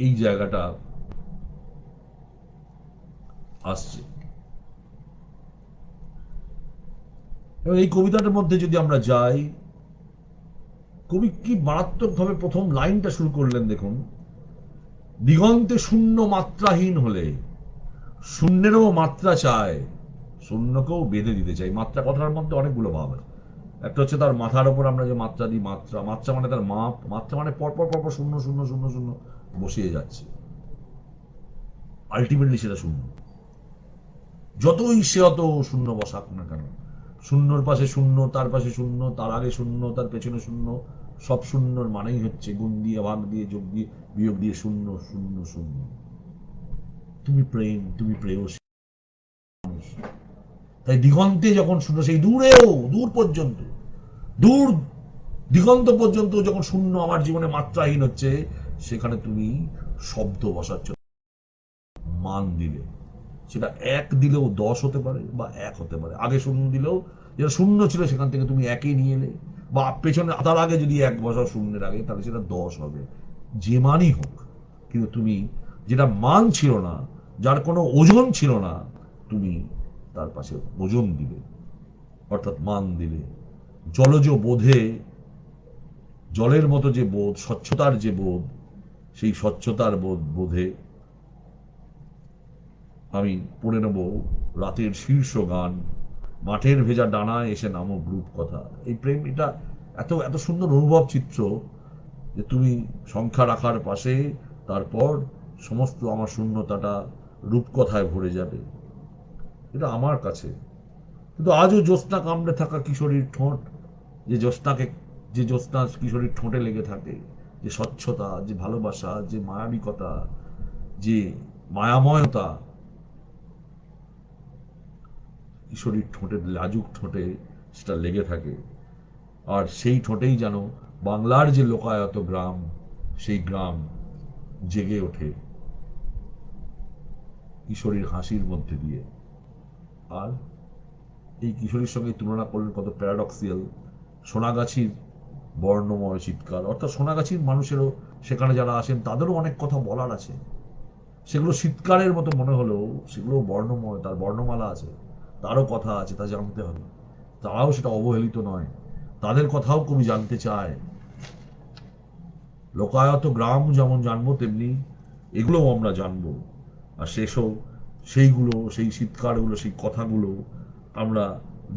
এই জায়গাটা আসছে। এবং এই কবিতাটার মধ্যে যদি আমরা যাই, কবি কি মারাত্মকভাবে প্রথম লাইনটা শুরু করলেন দেখুন, দিগন্তে শূন্য মাত্রাহীন হলে, শূন্যেরও মাত্রা চায়, শূন্যকেও বেঁধে দিতে চাই। মাত্রা কথার মধ্যে অনেকগুলো ভাব আছে। একটা হচ্ছে তার মাথার ওপর আমরা যে মাত্রা দিই, মাত্রা, মাত্রা মানে তার মাপ, মাত্রা মানে পরপর পরপর শূন্য শূন্য শূন্য শূন্য বসিয়ে যাচ্ছে, আলটিমেটলি সেটা শূন্য। যতই সে অত শূন্য বসাক না কেন, শূন্যর পাশে শূন্য, তার পাশে শূন্য, তার আগে শূন্য, তার পেছনে শূন্য, সব শূন্যর মানেই হচ্ছে গুণ দিয়ে, ভাগ দিয়ে, যোগ দিয়ে, বিয়োগ দিয়ে শূন্য শূন্য শূন্য। তুমি প্রেম, তুমি প্রেয়সী মানুষ। তাই দিগন্তে যখন শূন্য, সেই দূরেও, দূর পর্যন্ত, দূর দিগন্ত পর্যন্ত যখন শূন্য আমার জীবনে মাত্রাহীন হচ্ছে, সেখানে তুমি শব্দ বসাচ্ছ, মান দিলে। সেটা 1 দিলেও 10 হতে পারে, বা 1 হতে পারে। আগে শূন্য দিলেও, যেটা শূন্য ছিল সেখান থেকে তুমি 1-ই নিয়ে এলে, বা পেছনে তার আগে যদি 1 বসাও শূন্যের আগে, তাহলে সেটা 10 হবে। যে মানই হোক, কিন্তু তুমি যেটা মান ছিল না, যার কোনো ওজন ছিল না, তুমি তার পাশে ওজন দিলে, অর্থাৎ মান দিলে। জলজ বোধে, জলের মতো যে বোধ, স্বচ্ছতার যে বোধ, সেই স্বচ্ছতার বোধে আমি পড়ে নেব রাতের শীর্ষ গান, মাঠের ভেজা ডানায় এসে নামো গ্রুপ কথা। এই প্রেম, এটা এত এত সুন্দর অনুভব চিত্র, যে তুমি সংখ্যা রাখার পাশে, তারপর সমস্ত আমার শূন্যতাটা রূপকথায় ভরে যাবে। এটা আমার কাছে। কিন্তু আজও জ্যোৎস্না কামড়ে থাকা কিশোরীর ঠোঁট, যে জ্যোৎস্নাকে, যে জ্যোৎস্না কিশোরীর ঠোঁটে লেগে থাকে, যে স্বচ্ছতা, যে ভালোবাসা, যে মায়াবিকতা, যে মায়াময়তা, কিশোরীর ঠোঁটে, লাজুক ঠোঁটে সেটা লেগে থাকে। আর সেই ঠোঁটেই যেন বাংলার যে লোকায়ত গ্রাম, সেই গ্রাম জেগে ওঠে কিশোরীর হাসির মধ্যে দিয়ে। আর এই কিশোরীর সঙ্গে তুলনা করলেন কত প্যারাডক্সিয়াল। সোনাগাছির বর্ণময় চিৎকার, অর্থাৎ সোনাগাছির মানুষেরও সেখানে যারা আসেন তাদেরও অনেক কথা বলার আছে, সেগুলো শীতকালের মতো মনে হলেও সেগুলো বর্ণময়, তার বর্ণমালা আছে, তারও কথা আছে, তা জানতে হবে। তারাও সেটা অবহেলিত নয়, তাদের কথাও কবি জানতে চায়। লোকায়ত গ্রাম যেমন জানবো, তেমনি এগুলোও আমরা জানবো। আর শেষও সেইগুলো, সেই শীতকালগুলো, সেই কথাগুলো আমরা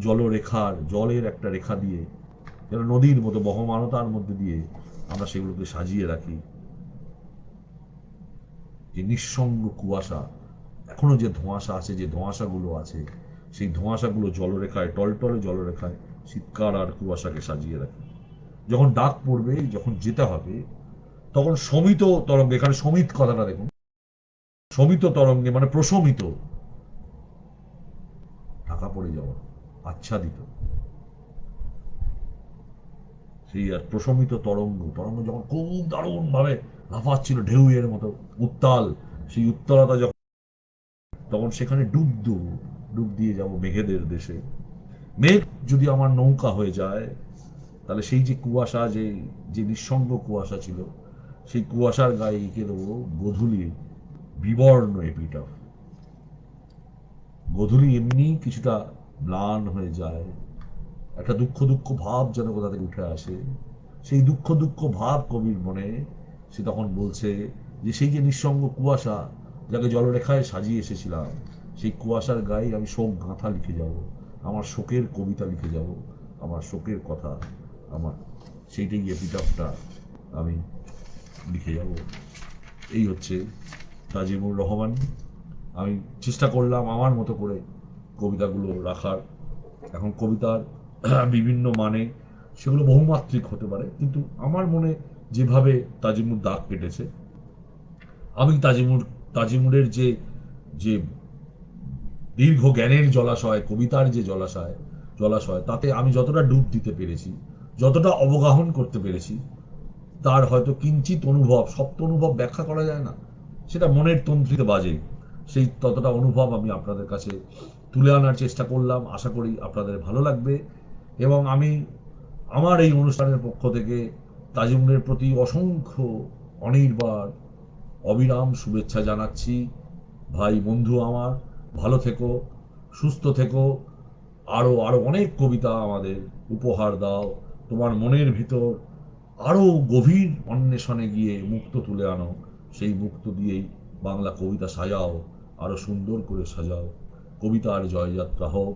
জলরেখার, জলের একটা রেখা দিয়ে, যেন নদীর মতো বহমানতার মধ্যে দিয়ে আমরা সেগুলোকে সাজিয়ে রাখি। যে নিঃসঙ্গ কুয়াশা, এখনো যে ধোঁয়াশা আছে, যে ধোঁয়াশাগুলো আছে, সেই ধোঁয়াশাগুলো জলরেখায়, টলটলে জলরেখায় শীতকাল আর কুয়াশাকে সাজিয়ে রাখি। যখন ডাক পড়বে, যখন যেতে হবে, তখন শমিত তরঙ্গে, এখানে সমিত কথাটা দেখুন, শমিত তরঙ্গে মানে প্রশমিত, ঢাকা পড়ে যাওয়া, আচ্ছাদিত, সেই আর প্রশমিত তরঙ্গ, তরঙ্গ যখন খুব দারুণ ভাবে লাফাচ্ছিল ঢেউয়ের মতো উত্তাল, সেই উত্তালতা যখন, তখন সেখানে ডুব দেব, ডুব দিয়ে যাব মেঘেদের দেশে। মেঘ যদি আমার নৌকা হয়ে যায়, তাহলে সেই যে কুয়াশা, যে যে নিঃসঙ্গ কুয়াশা ছিল, সেই কুয়াশার গায়ে এঁকে দেবো গোধূলি বিবর্ণ এপিটাফ। গোধূলি এমনি কিছুটা ম্লান হয়ে যায়, একটা দুঃখ দুঃখ ভাব যেন কোথা থেকে উঠে আসে, সেই দুঃখ দুঃখ ভাব কবির মনে। সে তখন বলছে যে সেই যে নিঃসঙ্গ কুয়াশা, যাকে জলরেখায় সাজিয়ে এসেছিলাম, সেই কুয়াশার গায়ে আমি শোক গাঁথা লিখে যাব, আমার শোকের কবিতা লিখে যাব, আমার শোকের কথা, আমার সেইটাই এপিটাফটা আমি লিখে যাব। এই হচ্ছে তাজিমুর রহমান। আমি চেষ্টা করলাম আমার মতো করে কবিতাগুলো রাখার। এখন কবিতার বিভিন্ন মানে, সেগুলো বহুমাত্রিক হতে পারে, কিন্তু আমার মনে যেভাবে তাজিমুর দাগ কেটেছে, আমি তাজিমুরের যে যে দীর্ঘ জ্ঞানের জলাশয়, কবিতার যে জলাশয় জলাশয় তাতে আমি যতটা ডুব দিতে পেরেছি, যতটা অবগাহন করতে পেরেছি, তার হয়তো কিঞ্চিত অনুভব, সপ্ত অনুভব ব্যাখ্যা করা যায় না, সেটা মনের তন্ত্রীতে বাজে, সেই ততটা অনুভব আমি আপনাদের কাছে তুলে আনার চেষ্টা করলাম। আশা করি আপনাদের ভালো লাগবে। এবং আমি আমার এই অনুষ্ঠানের পক্ষ থেকে তাজিমুরের প্রতি অসংখ্য, অনির্বার, অবিরাম শুভেচ্ছা জানাচ্ছি। ভাই, বন্ধু আমার, ভালো থেকো, সুস্থ থেকো, আরো আরো অনেক কবিতা আমাদের উপহার দাও, তোমার মনের ভিতর আরো গভীর অন্বেষণে গিয়ে মুক্ত তুলে আনো, সেই মুক্ত দিয়েই বাংলা কবিতা সাজাও, আরো সুন্দর করে সাজাও, কবিতার জয়যাত্রা হোক।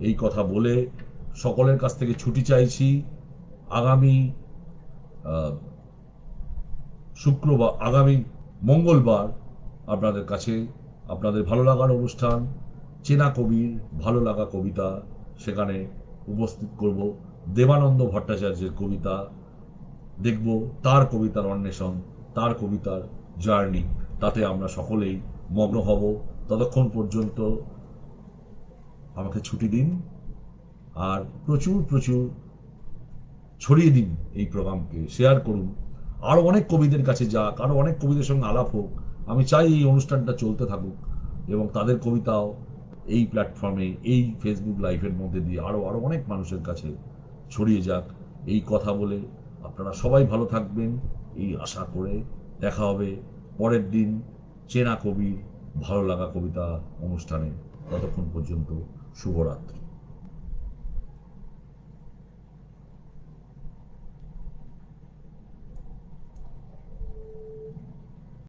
এই কথা বলে সকলের কাছ থেকে ছুটি চাইছি। আগামী শুক্রবার, আগামী মঙ্গলবার আপনাদের কাছে আপনাদের ভালো লাগার অনুষ্ঠান চেনা কবির ভালো লাগা কবিতা, সেখানে উপস্থিত করব দেবানন্দ ভট্টাচার্যের কবিতা, দেখব তার কবিতার অন্বেষণ, তার কবিতার জার্নি, তাতে আমরা সকলেই মগ্ন হব। ততক্ষণ পর্যন্ত আমাকে ছুটি দিন, আর প্রচুর প্রচুর ছড়িয়ে দিন, এই প্রোগ্রামকে শেয়ার করুন, আরো অনেক কবিদের কাছে যাক, আরো অনেক কবিদের সঙ্গে আলাপ হোক। আমি চাই এই অনুষ্ঠানটা চলতে থাকুক এবং তাদের কবিতাও এই প্ল্যাটফর্মে, এই ফেসবুক লাইভের মধ্যে দিয়ে আরো আরো অনেক মানুষের কাছে ছড়িয়ে যাক। এই কথা বলে আপনারা সবাই ভালো থাকবেন, এই আশা করে দেখা হবে পরের দিন চেনা কবির ভালো লাগা কবিতা অনুষ্ঠানে। ততক্ষণ পর্যন্ত শুভরাত্রি।